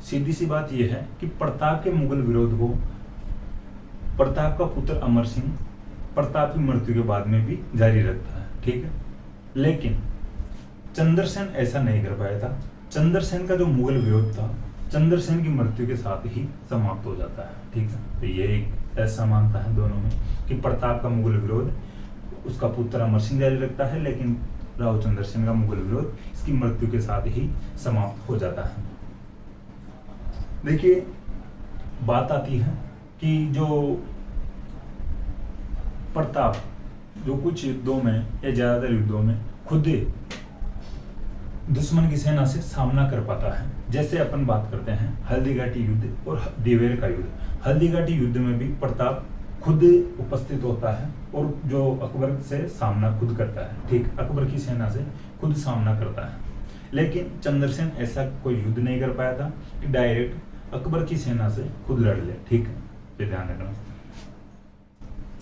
Speaker 1: सीधी सी बात यह है कि प्रताप के मुगल विरोध को प्रताप का पुत्र अमर सिंह प्रताप की मृत्यु के बाद में भी जारी रखता है। ठीक है, लेकिन चंद्रसेन ऐसा नहीं कर पाया था। चंद्रसेन का जो मुगल विरोध था चंद्रसेन की मृत्यु के साथ ही समाप्त हो जाता है। ठीक है, तो ये एक असमानता है दोनों में कि प्रताप का मुगल विरोध उसका पुत्र अमर सिंह जारी रखता है लेकिन राव चंद्रसेन का मुगल विरोध इसकी मृत्यु के साथ ही समाप्त हो जाता है। देखिए बात आती है कि जो प्रताप जो कुछ युद्धों में या ज्यादातर युद्धों में खुद दुश्मन की सेना से सामना कर पाता है। जैसे अपन बात करते हैं हल्दी घाटी युद्ध और दिवेर का युद्ध। हल्दी घाटी युद्ध में भी प्रताप खुद उपस्थित होता है और जो अकबर से सामना खुद करता है, ठीक, अकबर की सेना से खुद सामना करता है। लेकिन चंद्रसेन ऐसा कोई युद्ध नहीं कर पाया था कि डायरेक्ट अकबर की सेना से खुद लड़ ले, ठीक है, ये ध्यान रखना।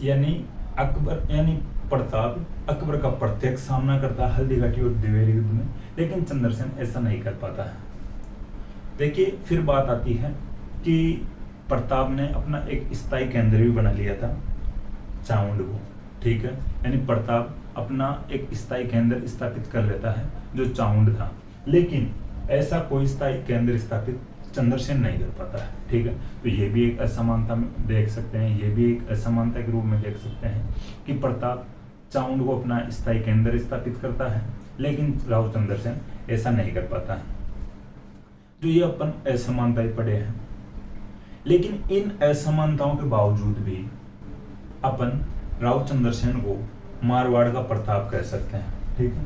Speaker 1: यानी प्रताप अकबर का प्रत्यक्ष सामना करता है हल्दी घाटी और दिवेली युद्ध में, लेकिन चंद्रसेन ऐसा नहीं कर पाता है। देखिए फिर बात आती है कि प्रताप ने अपना एक स्थायी केंद्र भी बना लिया था चामुंड को, ठीक है, यानी प्रताप अपना एक स्थायी केंद्र स्थापित कर लेता है जो चामुंड था, लेकिन ऐसा कोई स्थायी केंद्र स्थापित चंद्रसेन नहीं कर पाता है, ठीक है। तो ये भी एक असमानता में देख सकते हैं, ये भी एक असमानता के रूप में देख सकते हैं कि प्रताप चामुंड को अपना स्थायी केंद्र स्थापित करता है, लेकिन राव चंद्रसेन ऐसा नहीं कर पाता है। जो ये अपन असमानताएं पढ़े हैं, लेकिन इन असमानताओं के बावजूद भी अपन राव चंद्रसेन को मारवाड़ का प्रताप कह सकते हैं, ठीक है।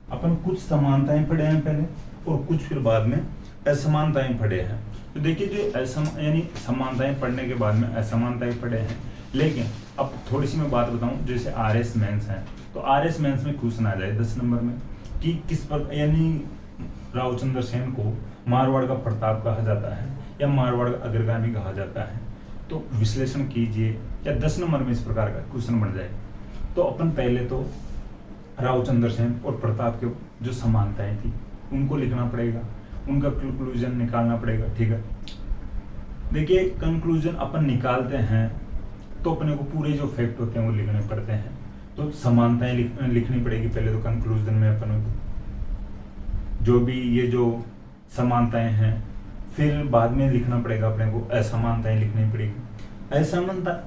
Speaker 1: अपन कुछ समानताएं पढ़े हैं पहले और कुछ फिर बाद में असमानताएं पढ़े हैं। तो देखिए जो यानी समानताएं पढ़ने के बाद में असमानताएं पढ़े हैं, लेकिन अब थोड़ी सी मैं बात बताऊं, जैसे आरएस मेंस है, तो आरएस मेंस में क्वेश्चन आ जाए 10 नंबर में कि किस पर यानी राव चंद्रसेन को मारवाड़ का प्रताप कहा जाता है या मारवाड़ का अग्रगामी कहा जाता है, तो विश्लेषण कीजिए, या 10 नंबर में इस प्रकार का क्वेश्चन बन जाए। तो अपन पहले तो राव चंद्रसेन और प्रताप के जो समानताएं थी उनको लिखना पड़ेगा, उनका कंक्लूजन निकालना पड़ेगा, ठीक है। देखिए कंक्लूजन अपन निकालते हैं तो अपने को पूरे जो फैक्ट होते हैं वो लिखने पड़ते हैं, तो समानताएं लिखनी पड़ेगी पहले तो कंक्लूजन में अपन को, जो भी ये जो समानताएं हैं, फिर बाद में लिखना पड़ेगा अपने को असमानताएं लिखनी पड़ेगी।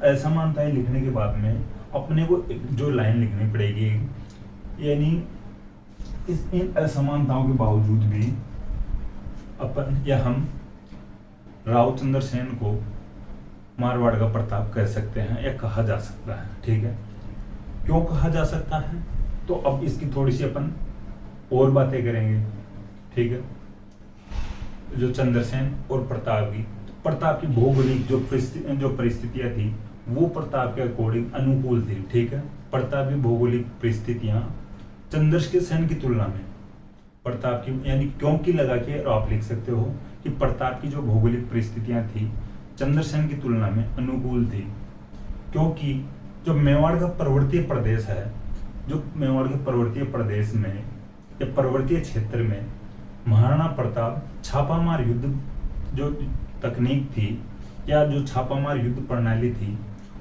Speaker 1: असमानताएं लिखने के बाद में अपने को जो लाइन लिखनी पड़ेगी, यानी इन असमानताओं के बावजूद भी अपन या हम राव चंद्रसेन को मारवाड़ का प्रताप कह सकते हैं या कहा जा सकता है, ठीक है। क्यों कहा जा सकता है, तो अब इसकी थोड़ी सी अपन और बातें करेंगे, ठीक है। जो चंद्रसेन और प्रताप की भौगोलिक जो परिस्थितियां थी वो प्रताप के अकॉर्डिंग अनुकूल थी, ठीक है। प्रताप की भौगोलिक परिस्थितियां चंद्रसेन की तुलना में प्रताप की, यानी क्योंकि लगा के आप लिख सकते हो कि प्रताप की जो भौगोलिक परिस्थितियां थी चंद्रसेन की तुलना में अनुकूल थी, क्योंकि जो मेवाड़ का पर्वतीय प्रदेश है, जो मेवाड़ के पर्वतीय प्रदेश में या पर्वतीय क्षेत्र में महाराणा प्रताप छापामार युद्ध जो तकनीक थी या जो छापामार युद्ध प्रणाली थी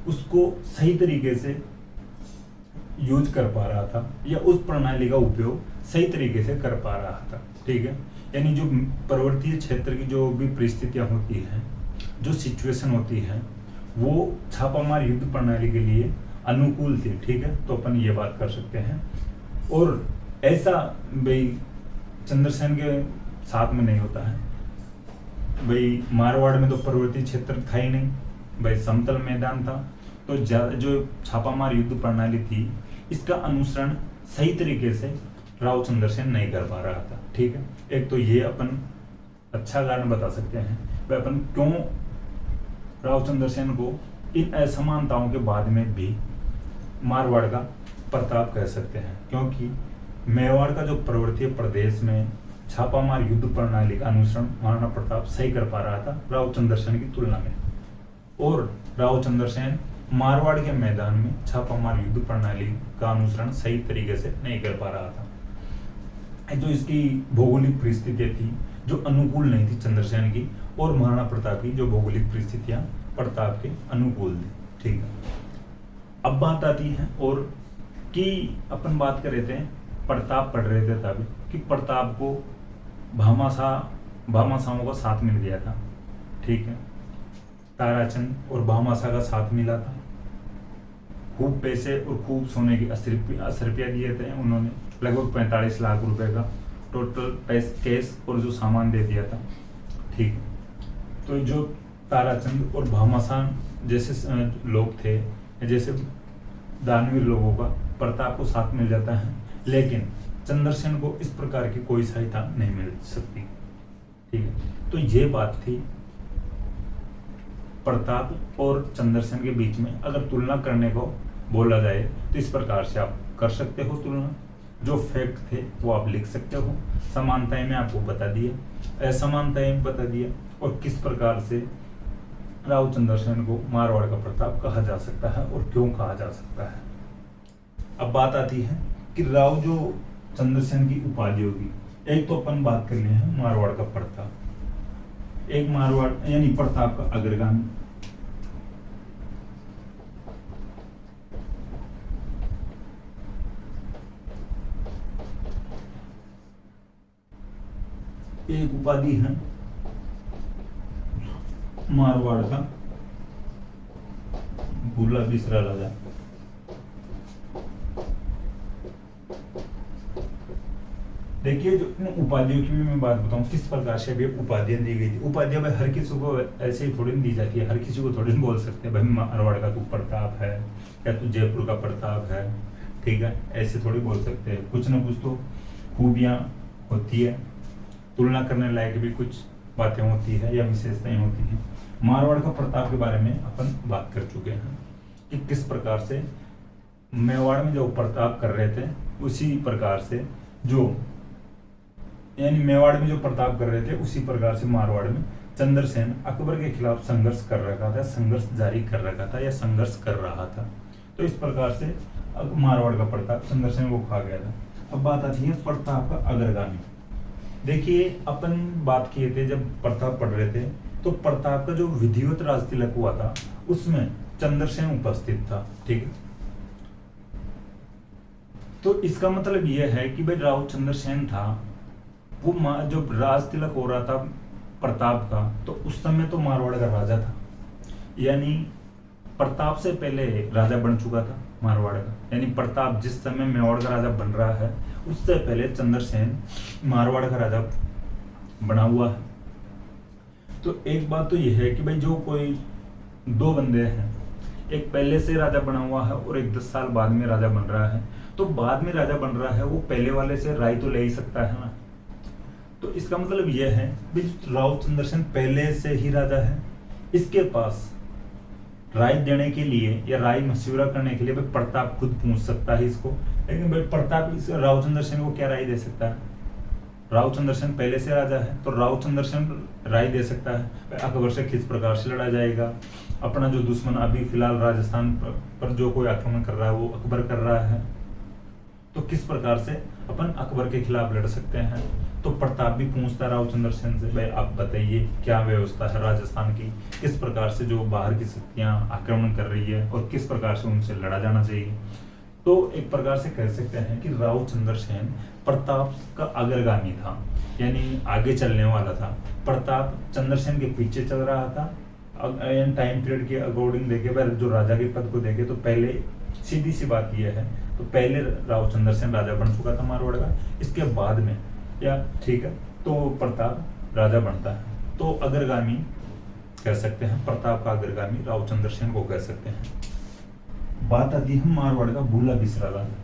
Speaker 1: उसको सही तरीके से यूज कर पा रहा था, या उस प्रणाली का उपयोग सही तरीके से कर पा रहा था, ठीक है। यानी जो पर्वतीय क्षेत्र की जो भी परिस्थितियां होती हैं, जो सिचुएशन होती है, वो छापामार युद्ध प्रणाली के लिए अनुकूल थी, ठीक है। तो अपन ये बात कर सकते हैं। और ऐसा भाई चंद्रसेन के साथ में नहीं होता है, भाई मारवाड़ में तो पर्वतीय क्षेत्र था ही नहीं, भाई समतल मैदान था, तो जो छापामार युद्ध प्रणाली थी इसका अनुसरण सही तरीके से राव चंद्रसेन नहीं कर पा रहा था, ठीक है। एक तो ये अपन अच्छा कारण बता सकते हैं भाई अपन क्यों राव चंद्रसेन को इन असमानताओं के बाद में भी मारवाड़ का प्रताप कह सकते हैं, क्योंकि मेवाड़ का जो पर्वतीय प्रदेश में छापामार युद्ध प्रणाली का अनुसरण महाराणा प्रताप सही कर पा रहा था राव चंद्रसेन की तुलना में, और राव चंद्रसेन मारवाड़ के मैदान में छापामार युद्ध प्रणाली का अनुसरण सही तरीके से नहीं कर पा रहा था। जो इसकी भौगोलिक परिस्थितियां थी जो अनुकूल नहीं थी चंद्रसेन की, और महाराणा प्रताप की जो भौगोलिक परिस्थितियां प्रताप के अनुकूल थी, ठीक है। अब बात आती है और कि अपन बात कर रहे थे, प्रताप पढ़ रहे थे तब कि प्रताप को भामाशाहों का साथ मिल गया था, ठीक है। ताराचंद और भामाशाह का साथ मिला था, खूब पैसे और खूब सोने की अशर्फिया दिए थे उन्होंने, लगभग 45 लाख रुपए का टोटल कैश और जो सामान दे दिया था, ठीक है। तो जो ताराचंद और भामाशाह जैसे लोग थे, जैसे दानवीर लोगों का प्रताप को साथ मिल जाता है, लेकिन चंद्रसेन को इस प्रकार की कोई सहायता नहीं मिल सकती। ठीक है, तो ये बात थी प्रताप और चंद्रसेन के बीच में। अगर तुलना करने को बोला जाए तो इस प्रकार से आप कर सकते हो तुलना। जो फैक्ट थे वो आप लिख सकते हो, समानताएं मैं आपको बता दिया, असमानताएं बता दिया, और किस प्रकार से राव चंद्रसेन को मारवाड़ का प्रताप कहा जा सकता है और क्यों कहा जा सकता है। अब बात आती है कि राव जो चंद्रसेन की उपाधि होगी, एक तो अपन बात कर लिए हैं मारवाड़ का प्रताप, एक मारवाड़ यानी प्रताप का अग्रगामी, एक उपाधि है मारवाड़ का भूला बिसरा राजा। देखिए, जो उपाधियों की भी मैं बात बताऊं किस प्रकार से अभी उपाधियां दी गई थी। उपाधियां भाई हर किसी को ऐसे ही थोड़ी दी जाती है, हर किसी को थोड़ी बोल सकते हैं भाई मारवाड़ का तू प्रताप है या तू जयपुर का प्रताप है। ठीक है, ऐसे थोड़ी बोल सकते हैं, कुछ ना कुछ तो खूबियां होती है, तुलना करने लायक भी कुछ बातें होती है या विशेषताएं होती हैं। मारवाड़ का प्रताप के बारे में अपन बात कर चुके हैं कि किस प्रकार से मेवाड़ में जो प्रताप कर रहे थे उसी प्रकार से जो यानी मेवाड़ में जो प्रताप कर रहे थे उसी प्रकार से मारवाड़ में चंद्रसेन अकबर के खिलाफ संघर्ष कर रखा था, संघर्ष जारी कर रखा था या संघर्ष कर रहा था। तो इस प्रकार से मारवाड़ का प्रताप चंद्रसेन को खा गया था। अब बात आती है प्रताप का अग्रगामी। देखिए, अपन बात किए थे जब प्रताप पढ़ रहे थे तो प्रताप का जो विधिवत राज तिलक हुआ था उसमें चंद्रसेन उपस्थित था। ठीक है, तो इसका मतलब यह है कि भाई राव चंद्रसेन था वो जो राज तिलक हो रहा था प्रताप का, तो उस समय तो मारवाड़ का राजा था, यानी प्रताप से पहले राजा बन चुका था मारवाड़ का। यानी प्रताप जिस समय मेवाड़ का राजा बन रहा है उससे पहले चंद्रसेन मारवाड़ का राजा बना हुआ है। तो एक बात तो यह है कि भाई जो कोई दो बंदे हैं, एक पहले से राजा बना हुआ है और एक 10 साल बाद में राजा बन रहा है, तो बाद में राजा बन रहा है वो पहले वाले से राय तो ले ही सकता है ना। तो इसका मतलब यह है कि राव चंद्रसेन पहले से ही राजा है, इसके पास राय देने के लिए या राय मशविरा करने के लिए भाई प्रताप खुद पूछ सकता है इसको। लेकिन भाई प्रताप इस राव चंद्रसेन को क्या राय दे सकता है? राव चंद्रसेन पहले से राजा है तो राव चंद्रसेन राय दे सकता है अकबर से किस प्रकार से लड़ा जाएगा। अपना जो दुश्मन अभी फिलहाल राजस्थान पर जो कोई आक्रमण कर रहा है वो अकबर कर रहा है, तो किस प्रकार से अपन अकबर के खिलाफ लड़ सकते हैं। तो प्रताप भी पूछता राव चंद्रसेन से, भाई आप बताइए क्या व्यवस्था है राजस्थान की, किस प्रकार से जो बाहर की शक्तियां आक्रमण कर रही है और किस प्रकार से उनसे लड़ा जाना चाहिए। तो एक प्रकार से कह सकते हैं कि राव चंद्रसेन प्रताप का अग्रगामी था, यानी आगे चलने वाला था। प्रताप चंद्रसेन के पीछे चल रहा था। टाइम पीरियड के अकॉर्डिंग देखे, जो राजा के पद को देखे तो पहले सीधी सी बात यह है, तो पहले राव चंद्रसेन राजा बन चुका था मारवाड़ का, इसके बाद में या ठीक है तो प्रताप राजा बनता है। तो अग्रगामी कह सकते हैं, प्रताप का अग्रगामी राव चंद्रसेन को कह सकते हैं। बात आती है मारवाड़ का भूला बिसरा राजा।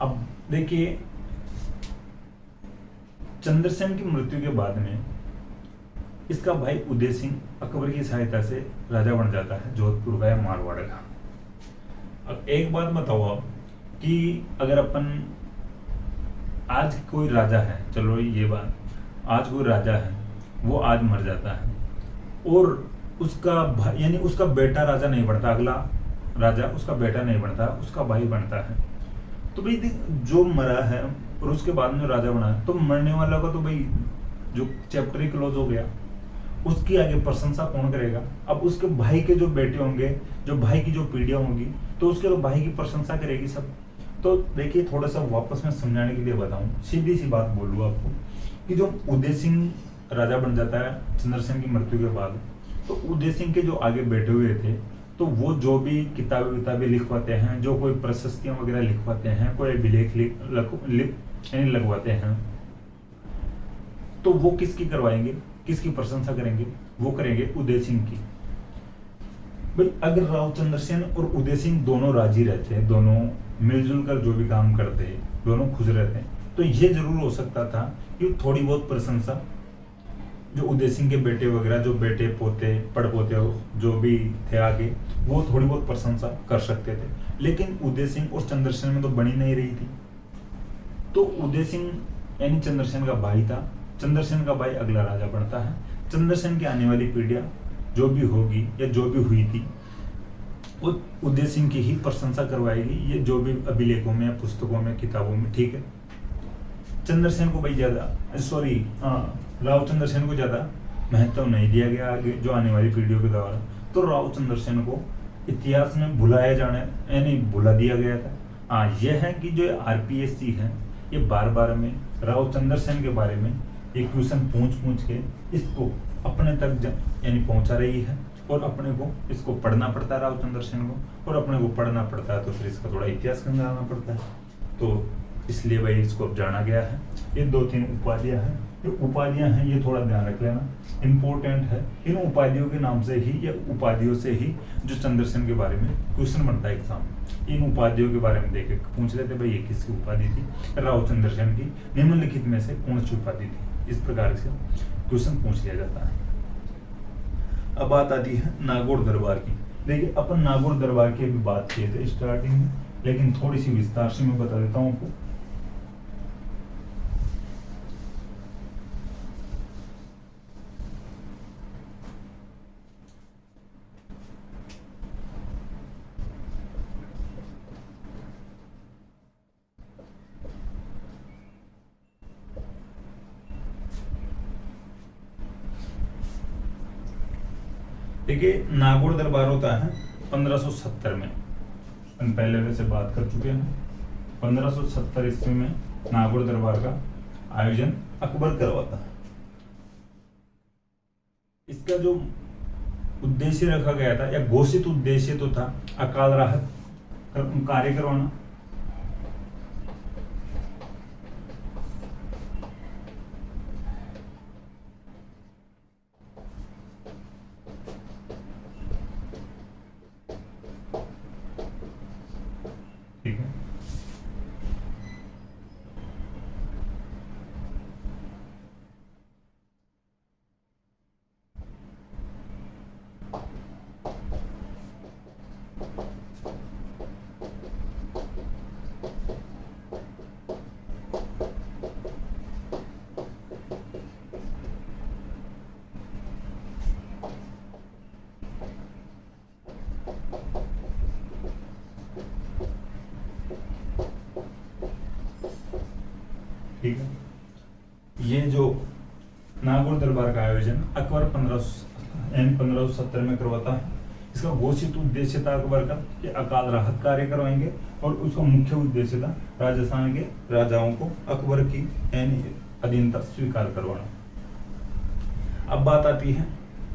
Speaker 1: अब देखिए, चंद्रसेन की मृत्यु के बाद में इसका भाई उदय सिंह अकबर की सहायता से राजा बन जाता है जोधपुर का या मारवाड़ का। अब एक बात बताओ आप कि अगर अपन आज कोई राजा है, चलो ये बात, आज कोई राजा है वो आज मर जाता है और उसका यानी उसका बेटा राजा नहीं बनता, अगला राजा उसका बेटा नहीं बनता, उसका भाई बनता है। तो भाई जो मरा है और उसके बाद में राजा बना है, तो मरने वाला का तो भाई जो चैप्टर ही क्लोज हो गया, उसकी आगे प्रशंसा कौन करेगा। अब उसके भाई के जो बेटे होंगे, जो भाई की जो पीढ़ियां होंगी, तो उसके भाई की प्रशंसा करेगी सब। तो देखिए, थोड़ा सा वापस में समझाने के लिए बताऊं, सीधी सी बात बोलूं आपको कि जो उदय सिंह राजा बन जाता है चंद्रसेन की मृत्यु के बाद, तो उदय सिंह के जो आगे बैठे हुए थे, तो वो जो भी किताबें लिखवाते हैं, जो कोई प्रशस्तियां वगैरह लिखवाते हैं, कोई अभिलेख लगवाते हैं, तो वो किसकी करवाएंगे, किसकी प्रशंसा करेंगे? वो करेंगे उदय सिंह की। भाई अगर राव चंद्रसेन और उदय सिंह दोनों राजी रहते हैं, दोनों मिलजुल कर जो भी काम करते हैं, दोनों खुश रहते हैं, तो ये जरूर हो सकता था कि थोड़ी बहुत प्रशंसा जो उदय सिंह के बेटे वगैरह, जो बेटे पोते पड़पोते जो भी थे आगे, वो थोड़ी बहुत प्रशंसा कर सकते थे। लेकिन उदय सिंह और चंद्रसेन में तो बनी नहीं रही थी। तो उदय सिंह यानी चंद्रसेन का भाई था, चंद्रसेन का भाई अगला राजा बनता है। चंद्रसेन की आने वाली पीढ़ियां जो भी होगी या जो भी हुई थी, वो उदय सिंह की ही प्रशंसा करवाएगी, ये जो भी अभिलेखों में, पुस्तकों में, किताबों में, ठीक है। चंद्रसेन को भाई ज्यादा राव चंद्रसेन को ज्यादा महत्व नहीं दिया गया आगे जो आने वाली पीढ़ियों के द्वारा। तो राव चंद्रसेन को इतिहास में भुलाया जाने यानी भुला दिया गया था। यह है कि जो आरपीएससी है, ये बार बार में राव चंद्रसेन के बारे में ये क्वेश्चन पूछ के इसको अपने तक यानी पहुंचा रही है, और अपने को इसको पढ़ना पड़ता है राव चंद्रसेन को, और अपने को पढ़ना पड़ता है तो फिर इसका थोड़ा इतिहास समझाना पड़ता है। तो इसलिए भाई इसको अब जाना गया है। ये 2-3 उपाधियां हैं, ये उपाधियां हैं, ये थोड़ा ध्यान रख लेना, इंपॉर्टेंट है। इन उपाधियों के नाम से ही या उपाधियों से ही जो चंद्रसेन के बारे में क्वेश्चन बनता है एग्जाम में। इन उपाधियों के बारे में देख पूछ लेते भाई ये किसकी उपाधि थी, राव चंद्रसेन की निम्नलिखित में से कौन सी उपाधि थी, इस प्रकार से क्वेश्चन पूछ लिया जाता है। अब बात आती है नागौर दरबार की। देखिए अपन नागौर दरबार की अभी बात किए थे स्टार्टिंग में, लेकिन थोड़ी सी विस्तार से मैं बता देता हूँ आपको। देखिए नागौर दरबार होता है 1570 में, हम पहले वैसे बात कर चुके हैं। 1570 ईस्वी में नागौर दरबार का आयोजन अकबर करवाता है। इसका जो उद्देश्य रखा गया था या घोषित उद्देश्य तो था अकाल राहत कार्य करवाना। ठीक है, ठीक है। ये जो नागौर दरबार का आयोजन अकबर 1570 में करवाता है। इसका घोषित उद्देश्य था अकबर का कि अकाल राहत कार्य करवाएंगे, और उसका मुख्य उद्देश्य था राजस्थान के राजाओं को अकबर की अधीनता स्वीकार करवाना। अब बात आती है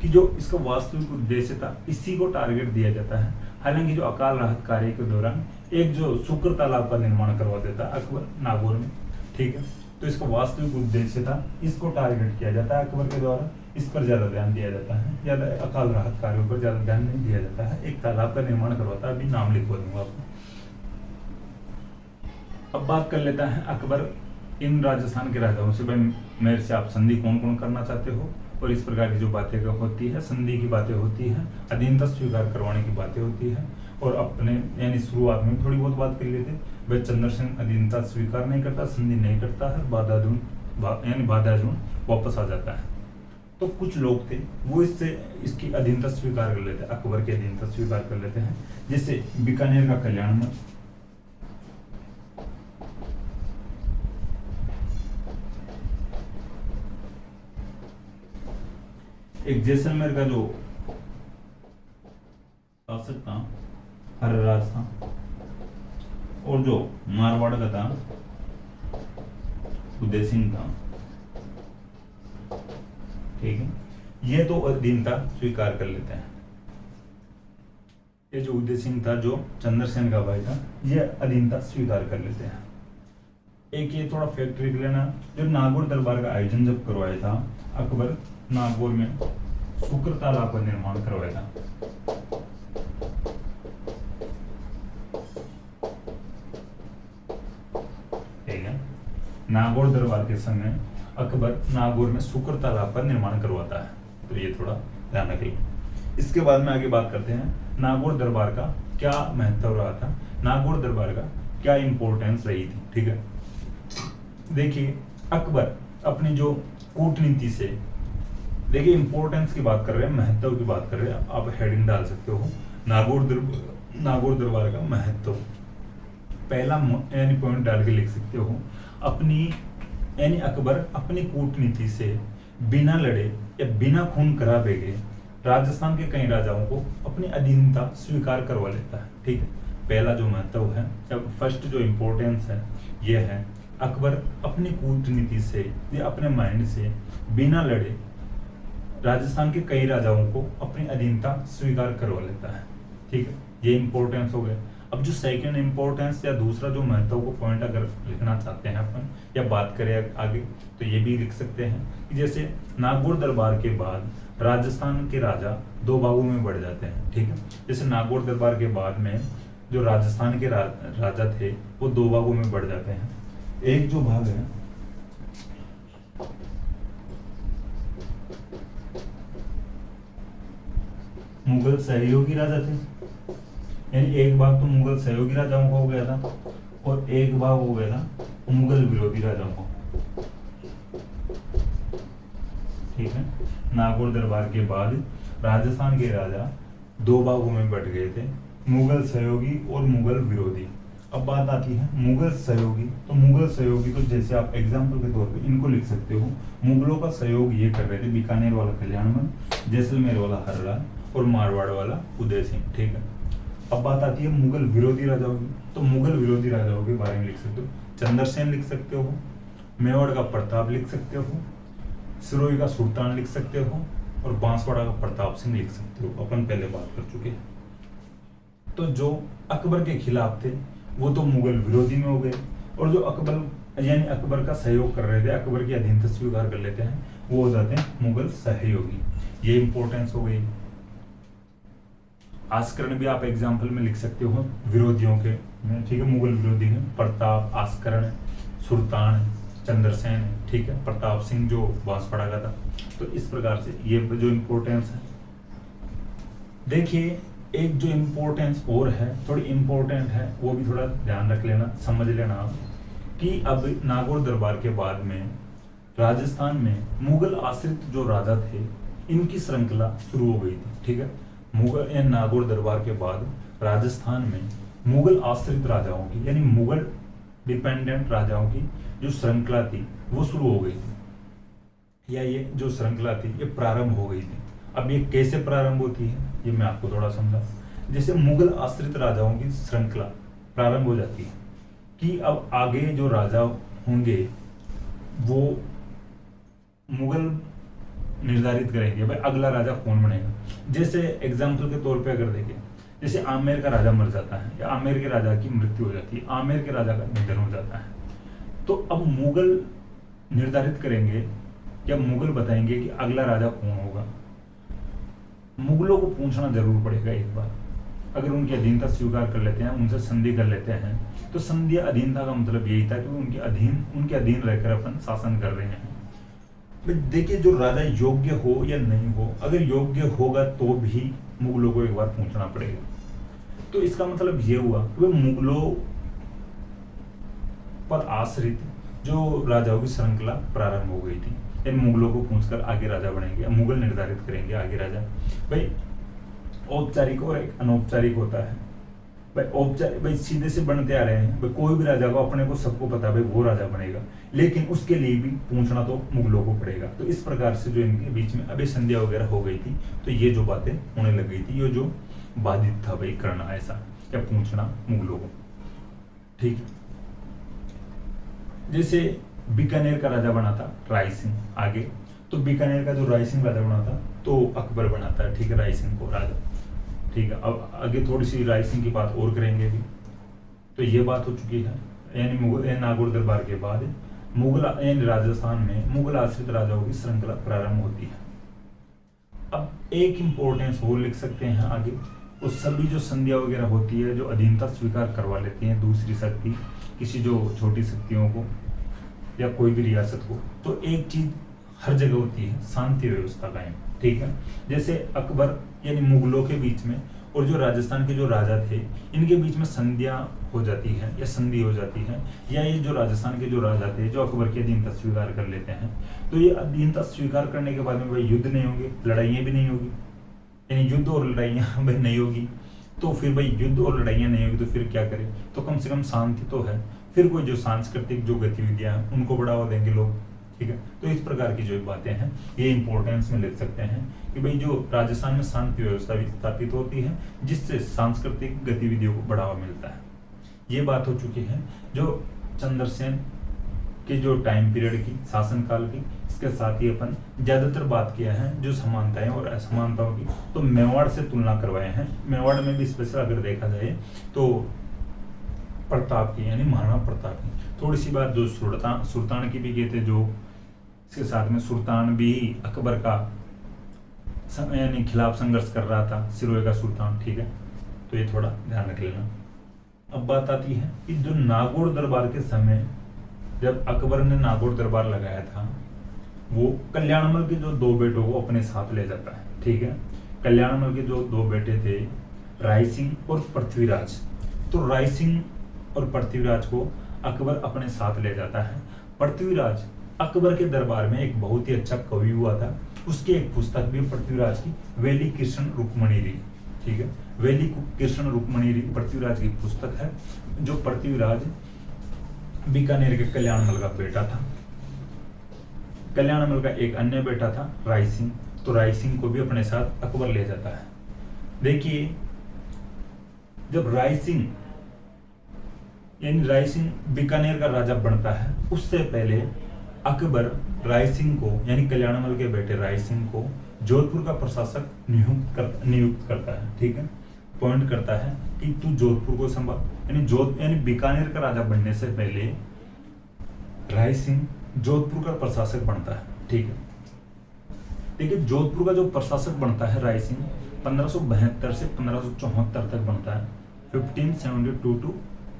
Speaker 1: कि जो इसका वास्तविक उद्देश्य था इसी को टारगेट दिया जाता है। हालांकि जो अकाल राहत कार्य के दौरान एक जो शुक्र तालाब का निर्माण करवा देता अकबर नागौर में, ठीक है, तो इसका वास्तविक उद्देश्य था, इसको टारगेट किया जाता है अकबर के द्वारा। इस पर ज्यादा ध्यान दिया जाता है, ज्यादा अकाल राहत कार्यों पर ज्यादा ध्यान नहीं दिया जाता है। एक तालाब का निर्माण करवाता है, अभी नाम लिखवा दूंगा आपको। अब बात कर लेता है अकबर इन राजस्थान के राजाओं से, भाई मेरे से आप संधि कौन कौन करना चाहते हो, और इस प्रकार की जो बातें होती है, संधि की बातें होती है, अधीनता स्वीकार करवाने की बातें होती है। और अपने यानी शुरुआत में थोड़ी बहुत बात कर लेते, भाई चंद्रसेन अधीनता स्वीकार नहीं करता, संधि नहीं करता है, बाधाजून वापस आ जाता है। तो कुछ लोग थे वो इसकी अधीनता स्वीकार कर लेते, अकबर की अधीनता स्वीकार कर लेते हैं। जैसे बीकानेर का कल्याण में एक जैसलमेर का जो शासक था हर्षराज था, और जो मारवाड़ का था उदय सिंह था, ठीक है, ये तो अधीनता स्वीकार कर लेते हैं। ये जो उदय सिंह था जो चंद्रसेन का भाई था, ये अधीनता स्वीकार कर लेते हैं। एक ये थोड़ा फैक्ट लिख लेना, जब नागौर दरबार का आयोजन जब करवाया था अकबर, नागौर में शुक्र तालाब का निर्माण करवाया था। नागौर दरबार के समय अकबर नागौर में शुक्र तालाब का निर्माण करवाता है, तो ये थोड़ा ध्यान रखिए। इसके बाद में आगे बात करते हैं नागौर दरबार का क्या महत्व रहा था, नागौर दरबार का क्या इंपॉर्टेंस रही थी। ठीक है, देखिए अकबर अपनी जो कूटनीति से, देखिए इंपॉर्टेंस की बात कर रहे हैं, महत्व की बात कर रहे हैं, आप हेडिंग डाल सकते हो नागौर दरबार का महत्व, पहला यानी पॉइंट डाल के लिख सकते हो अपनी, यानी अकबर अपनी कूटनीति से बिना लड़े या बिना खून करावे गए राजस्थान के कई राजाओं को अपनी अधीनता स्वीकार करवा लेता है। ठीक है, पहला जो महत्व है, जब फर्स्ट जो इम्पोर्टेंस है यह है अकबर अपनी कूटनीति से या अपने माइंड से बिना लड़े राजस्थान के कई राजाओं को अपनी अधीनता स्वीकार करवा लेता है। ठीक है, ये इंपॉर्टेंस हो गया। अब जो सेकंड इंपॉर्टेंस या दूसरा जो महत्व को पॉइंट अगर लिखना चाहते हैं अपन या बात करें आगे, तो ये भी लिख सकते हैं कि जैसे नागौर दरबार के बाद राजस्थान के राजा दो भागों में बढ़ जाते हैं। ठीक है, जैसे नागौर दरबार के बाद में जो राजस्थान के राजा थे वो दो भागों में बढ़ जाते हैं। एक जो भाग है मुगल सहयोगी राजा थे, यानी एक भाग तो मुगल सहयोगी राजाओं का हो गया था और एक भाग हो गया था मुगल विरोधी राजाओं का। ठीक है, नागौर दरबार के बाद राजस्थान के राजा दो भागों में बट गए थे, मुगल सहयोगी और मुगल विरोधी। अब बात आती है मुगल सहयोगी, तो मुगल सहयोगी तो जैसे आप एग्जाम्पल के तौर पे इनको लिख सकते हो, मुगलों का सहयोग ये कर रहे थे बीकानेर वाला कल्याणमल, जैसलमेर वाला हर्राल और मारवाड़ वाला उदय सिंह। ठीक है, अब बात आती है मुगल विरोधी राजाओं की, तो मुगल विरोधी राजाओं के बारे में लिख सकते हो, चंद्रसेन लिख सकते हो, मेवाड़ का प्रताप लिख सकते हो, सिरोही का सुल्तान लिख सकते हो और बांसवाड़ा का प्रताप सिंह लिख सकते हो। अपन पहले बात कर चुके हैं। तो जो अकबर के खिलाफ थे वो तो मुगल विरोधी में हो गए, और जो अकबर यानी अकबर का सहयोग कर रहे थे, अकबर की अधीनता स्वीकार कर लेते हैं, वो हो जाते हैं मुगल सहयोगी। ये इंपॉर्टेंस हो गई। आस्करण भी आप एग्जाम्पल में लिख सकते हो विरोधियों के, ठीक है, मुगल विरोधी हैं प्रताप, आस्करण, सुल्तान, चंद्रसेन, ठीक है, प्रताप सिंह जो बांसवाड़ा का था। तो इस प्रकार से ये जो इम्पोर्टेंस है। देखिए एक जो इम्पोर्टेंस और है, थोड़ी इम्पोर्टेंट है, वो भी थोड़ा ध्यान रख लेना, समझ लेना आप, कि अब नागौर दरबार के बाद में राजस्थान में मुगल आश्रित जो राजा थे इनकी श्रृंखला शुरू हो गई थी। ठीक है, मुगल या नागौर दरबार के बाद राजस्थान में मुगल आश्रित राजाओं की यानी मुगल डिपेंडेंट राजाओं की जो श्रृंखला थी वो शुरू हो गई थी, या ये जो श्रृंखला थी ये प्रारंभ हो गई थी। अब ये कैसे प्रारंभ होती है ये मैं आपको थोड़ा समझा। जैसे मुगल आश्रित राजाओं की श्रृंखला प्रारंभ हो जाती है कि अब आगे जो राजा होंगे वो मुगल निर्धारित करेंगे भाई अगला राजा कौन बनेगा। जैसे एग्जाम्पल के तौर पे अगर देखें, जैसे आमेर का राजा मर जाता है या आमेर के राजा की मृत्यु हो जाती है, आमेर के राजा का निधन हो जाता है, तो अब मुगल निर्धारित करेंगे या मुगल बताएंगे कि अगला राजा कौन होगा। मुगलों को पूछना जरूर पड़ेगा एक बार। अगर उनकी अधीनता स्वीकार कर लेते हैं, उनसे संधि कर लेते हैं, तो संधि अधीनता का मतलब यही था कि उनके अधीन रहकर अपन शासन कर रहे हैं। देखिए जो राजा योग्य हो या नहीं हो, अगर योग्य होगा तो भी मुगलों को एक बार पूछना पड़ेगा। तो इसका मतलब ये हुआ कि मुगलों पर आश्रित जो राजाओं की श्रृंखला प्रारंभ हो गई थी, इन मुगलों को पूछकर आगे राजा बनेंगे, मुगल निर्धारित करेंगे आगे राजा। भाई औपचारिक और एक अनौपचारिक होता है। भाई औपचारिक भाई सीधे से बनते आ रहे हैं, भाई कोई भी राजा को अपने को सबको पता है भाई वो राजा बनेगा, लेकिन उसके लिए भी पूछना तो मुगलों को पड़ेगा। तो इस प्रकार से जो इनके बीच में अभी संध्या वगैरह हो गई थी, तो ये जो बातें होने लग गई थी, ये जो बाधित था भाई करना ऐसा या पूछना मुगलों को। ठीक है, जैसे बीकानेर का राजा बना था राय सिंह आगे, तो बीकानेर का जो राय सिंह राजा बना था तो अकबर बनाता है, ठीक है, राय सिंह को राजा। ठीक है, अब आगे थोड़ी सी राय सिंह की बात और करेंगे भी। तो ये बात हो चुकी है, यानी नागौर दरबार के बाद मुगल यानी राजस्थान में मुगल आश्रित राजाओं की श्रृंखला प्रारंभ होती है। अब एक इंपॉर्टेंस और लिख सकते हैं आगे, वो सभी जो संध्या वगैरह होती है, जो अधीनता स्वीकार करवा लेती हैं दूसरी शक्ति, किसी जो छोटी शक्तियों को, या कोई भी रियासत को, तो एक चीज हर जगह होती है, शांति व्यवस्था कायम। ठीक है, जैसे अकबर यानी मुगलों के बीच में और जो राजस्थान के जो राजा थे, इनके बीच में संधियां हो जाती है या संधि हो जाती है, या ये जो राजस्थान के जो राजा थे जो अकबर की अधीनता स्वीकार कर लेते हैं, तो ये अधीनता स्वीकार करने के बाद में भाई युद्ध नहीं होंगे, लड़ाइयाँ भी नहीं होगी, यानी युद्ध और लड़ाइयाँ भाई नहीं होगी। तो फिर भाई युद्ध और लड़ाइयाँ नहीं होगी तो फिर क्या करें, तो कम से कम शांति तो है, फिर कोई जो सांस्कृतिक जो गतिविधियां हैं उनको बढ़ावा देंगे लोग। ठीक है, तो इस प्रकार की जो बातें हैं ये इंपॉर्टेंस में लिख सकते हैं कि भाई जो राजस्थान में शांति व्यवस्था भी स्थापित होती है जिससे सांस्कृतिक गतिविधियों को बढ़ावा मिलता है। ये बात हो चुकी है जो चंद्रसेन के जो टाइम पीरियड की, शासनकाल की। इसके साथ ही अपन ज्यादातर बात किया है जो समानताएं और असमानताओं की, तो मेवाड़ से तुलना करवाए हैं। मेवाड़ में भी स्पेशल अगर देखा जाए तो प्रताप की यानी महाराणा प्रताप की। थोड़ी सी बात जो सुल्तान की भी कहते, जो इसके साथ में सुल्तान भी अकबर का यानी खिलाफ संघर्ष कर रहा था, सिरोही का सुल्तान। ठीक है, तो ये थोड़ा ध्यान रख लेना। अब बात आती है कि जो नागौर दरबार के समय जब अकबर ने नागौर दरबार लगाया था, वो कल्याणमल के जो दो बेटों को अपने साथ ले जाता है। ठीक है, कल्याणमल के जो दो बेटे थे राय सिंह और पृथ्वीराज, तो राय सिंह और पृथ्वीराज को अकबर अपने साथ ले जाता है। पृथ्वीराज अकबर के दरबार में एक बहुत ही अच्छा कवि हुआ था, उसकी एक पुस्तक भी पृथ्वीराज की वेली कृष्ण रुक्मणी। ठीक है, वेली कृष्ण रुक्मणी पृथ्वीराज की पुस्तक है। जो पृथ्वीराज बीकानेर के कल्याणमल का बेटा था, कल्याणमल का एक अन्य बेटा था राय सिंह, तो राय सिंह को भी अपने साथ अकबर ले जाता है। देखिए, जब राय सिंह यानी राय सिंह बीकानेर का राजा बनता है, उससे पहले अकबर राय सिंह को यानी कल्याणमल के बेटे राय सिंह को जोधपुर का प्रशासक नियुक्त करता है। ठीक है, अपॉइंट करता है कि तू जोधपुर को संभाल, यानी बीकानेर का राजा बनने से पहले राय सिंह जोधपुर का प्रशासक बनता है। ठीक है, देखिए जोधपुर का जो प्रशासक बनता है राय सिंह 1572 से 1574 तक बनता है, 1572 to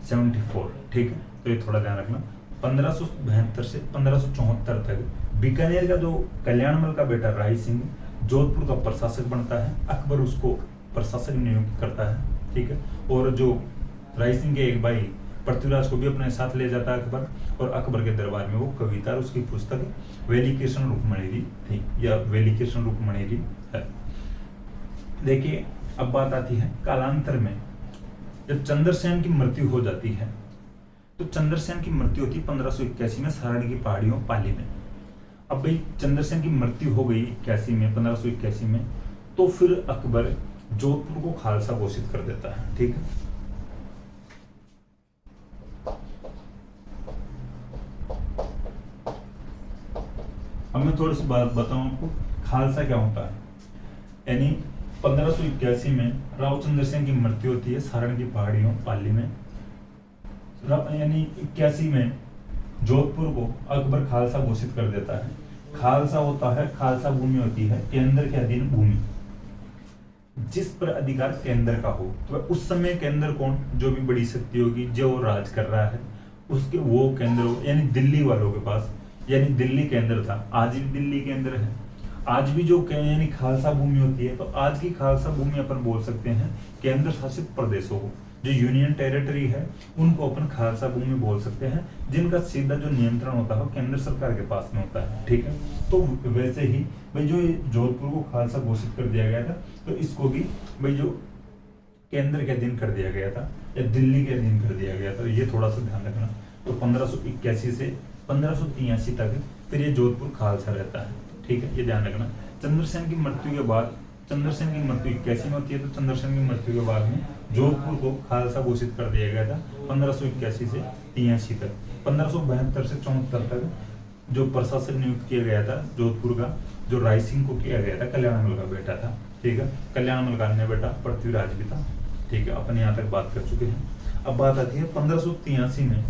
Speaker 1: 74। ठीक है, तो ये थोड़ा ध्यान रखना। 1572 से 1574 तक बीकानेर का जो कल्याणमल का बेटा राय सिंह जोधपुर का प्रशासक बनता है, अकबर उसको प्रशासक नियुक्त करता है। ठीक है, और जो राय सिंह के एक भाई पृथ्वीराज को भी अपने साथ ले जाता है अकबर, और अकबर के दरबार में वो कविता और उसकी पुस्तक वेली कृष्ण रुक्मणी थी या वेली कृष्ण रुक्मणी है। देखिए, अब बात आती है कालांतर में जब चंद्रसेन की मृत्यु हो जाती है, तो चंद्रसेन की मृत्यु होती है 1581 में सारणी की पहाड़ियों पाली में। अब भाई चंद्रसेन की मृत्यु हो गई 81 में, 1581 में, तो फिर अकबर जोधपुर को खालसा घोषित कर देता है। ठीक है, अब मैं थोड़ी सी बात बताऊं आपको, खालसा क्या होता है। यानी 1581 में राव चंद्रसेन की मृत्यु होती है सारण की पहाड़ियों पाली में, यानी 81 में जोधपुर को अकबर खालसा घोषित कर देता है। खालसा होता है, खालसा भूमि होती है केंद्र के अधीन भूमि जिस पर अधिकार केंद्र का हो। तो उस समय केंद्र कौन, जो भी बड़ी शक्ति होगी जो राज कर रहा है उसके वो केंद्र, यानी दिल्ली वालों के पास, यानी दिल्ली केंद्र था, आज भी दिल्ली केंद्र है। आज भी जो यानी खालसा भूमि होती है, तो आज की खालसा भूमि अपन बोल सकते हैं केंद्र शासित प्रदेशों को, जो यूनियन टेरिटरी है उनको अपन खालसा भूमि बोल सकते हैं, जिनका सीधा जो नियंत्रण होता है केंद्र सरकार के पास में होता है। ठीक है, तो वैसे ही भाई जो जोधपुर को खालसा घोषित कर दिया गया था, तो इसको भी भाई जो केंद्र के अधीन कर दिया गया था या दिल्ली के अधीन कर दिया गया था, ये थोड़ा सा ध्यान रखना। तो 1581 से 1583 तक फिर ये जोधपुर खालसा रहता है। ठीक है, ये ध्यान रखना। चंद्रसेन की मृत्यु के बाद, चंद्रसेन की मृत्यु 81 में होती है, तो चंद्रसेन की मृत्यु के बाद में जोधपुर को खालसा घोषित कर दिया गया था 1581 से 83 तक। 1572 से 74 तक जो प्रशासक नियुक्त किया गया था जोधपुर का, जो राय सिंह को किया गया था, कल्याणमल का बेटा था। ठीक है, कल्याणमल का अन्य बेटा पृथ्वीराज भी था। ठीक है, अपन यहाँ तक बात कर चुके हैं। अब बात आती है 1583 में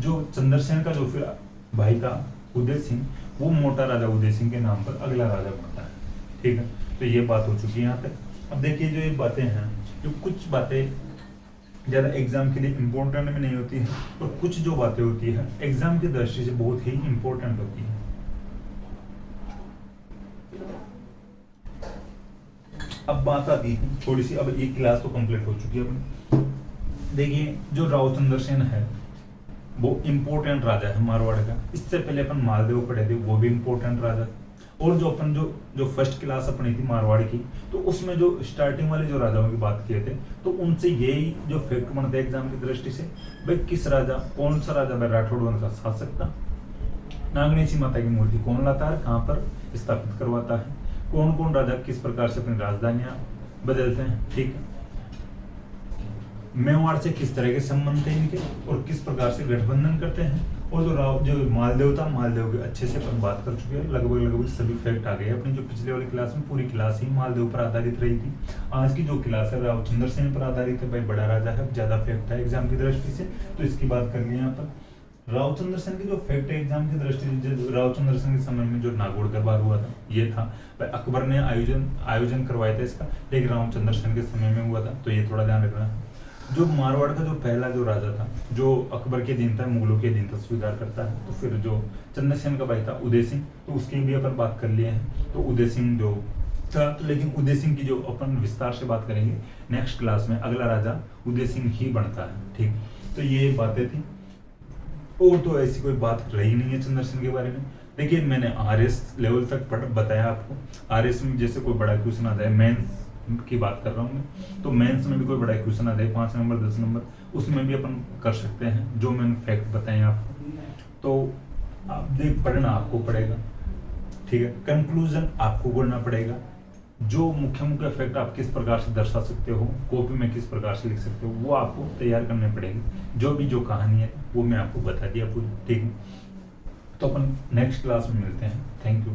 Speaker 1: जो चंद्रसेन का जो फिर भाई था उदय सिंह, वो मोटा राजा उदय सिंह के नाम पर अगला राजा बनता है। ठीक है, तो ये बात हो चुकी है यहाँ तक। अब देखिए जो ये बातें हैं, जो कुछ बातें ज़्यादा एग्जाम के लिए इम्पोर्टेंट भी नहीं होती है, और कुछ जो बातें होती है एग्जाम की दृष्टि से बहुत ही इम्पोर्टेंट होती है। अब बात आती है थोड़ी सी, अब एक क्लास तो कंप्लीट हो चुकी है अपनी। देखिए जो रावचंद्र सेन है वो इम्पोर्टेंट राजा है मारवाड़ का। इससे पहले अपन मालदेव पढ़े थे, वो भी इम्पोर्टेंट राजा। और जो अपन जो फर्स्ट क्लास अपनी थी मारवाड़ की, तो उसमें जो स्टार्टिंग वाले जो राजाओं की बात किए थे, तो उनसे यही जो फैक्ट बनते हैं एग्जाम की दृष्टि से, भाई किस राजा, कौन सा राजा भाई राठौड़ वंश का शासक था, नागनेची माता की मूर्ति कौन लाता है, कहाँ पर स्थापित करवाता है, कौन कौन राजा किस प्रकार से अपनी राजधानियां बदलते हैं, ठीक है, मेवाड़ से किस तरह के संबंध थे इनके और किस प्रकार से गठबंधन करते हैं। और जो मालदेव था, मालदेव के अच्छे से अपन बात कर चुके हैं, लगभग सभी फैक्ट आ गए अपनी जो पिछले वाली क्लास में। पूरी क्लास ही मालदेव पर आधारित रही थी। आज की जो क्लास है रावचंद्र सेन पर आधारित है, भाई बड़ा राजा है, ज्यादा फैक्ट है एग्जाम की दृष्टि से, तो इसकी बात कर लिए यहाँ पर। रावचंद्र सेन की जो फैक्ट है एग्जाम की दृष्टि से, रावचंद्र सेन के समय में जो नागौर दरबार हुआ था ये था, भाई अकबर ने आयोजन करवाया था इसका, लेकिन रावचंद्र सेन के समय में हुआ था, तो ये थोड़ा ध्यान रखना है। जो मारवाड़ का जो पहला जो राजा था, जो अकबर के दिन था, मुगलों के दिन था, स्वीकार करता है, तो फिर जो चंद्रसेन का भाई था उदय सिंह, तो उसकी भी अपन बात कर लिए हैं। तो उदय सिंह जो था, तो लेकिन उदय सिंह की जो अपन विस्तार से बात करेंगे नेक्स्ट क्लास में, अगला राजा उदय सिंह ही बनता है, ठीक। तो ये बातें थी, और तो ऐसी कोई बात रही नहीं है चंद्रसेन के बारे में। देखिए मैंने आरएस लेवल तक बताया आपको। आरएस में जैसे कोई बड़ा क्वेश्चन आता है, मेंस की बात कर रहा हूँ मैं, तो मेंस में भी कोई बड़ा क्वेश्चन आ जाए 5 नंबर 10 नंबर, उसमें भी अपन कर सकते हैं जो मैंने फैक्ट बताए आपको। तो आप देख, पढ़ना आपको पड़ेगा, ठीक है, कंक्लूजन आपको करना पड़ेगा, जो मुख्य मुख्य फैक्ट आप किस प्रकार से दर्शा सकते हो, कॉपी में किस प्रकार से लिख सकते हो, वो आपको तैयार करने पड़ेगी। जो कहानी है वो मैं आपको बता दिया पूरी, ठीक है। तो अपन नेक्स्ट क्लास में मिलते हैं। Thank you.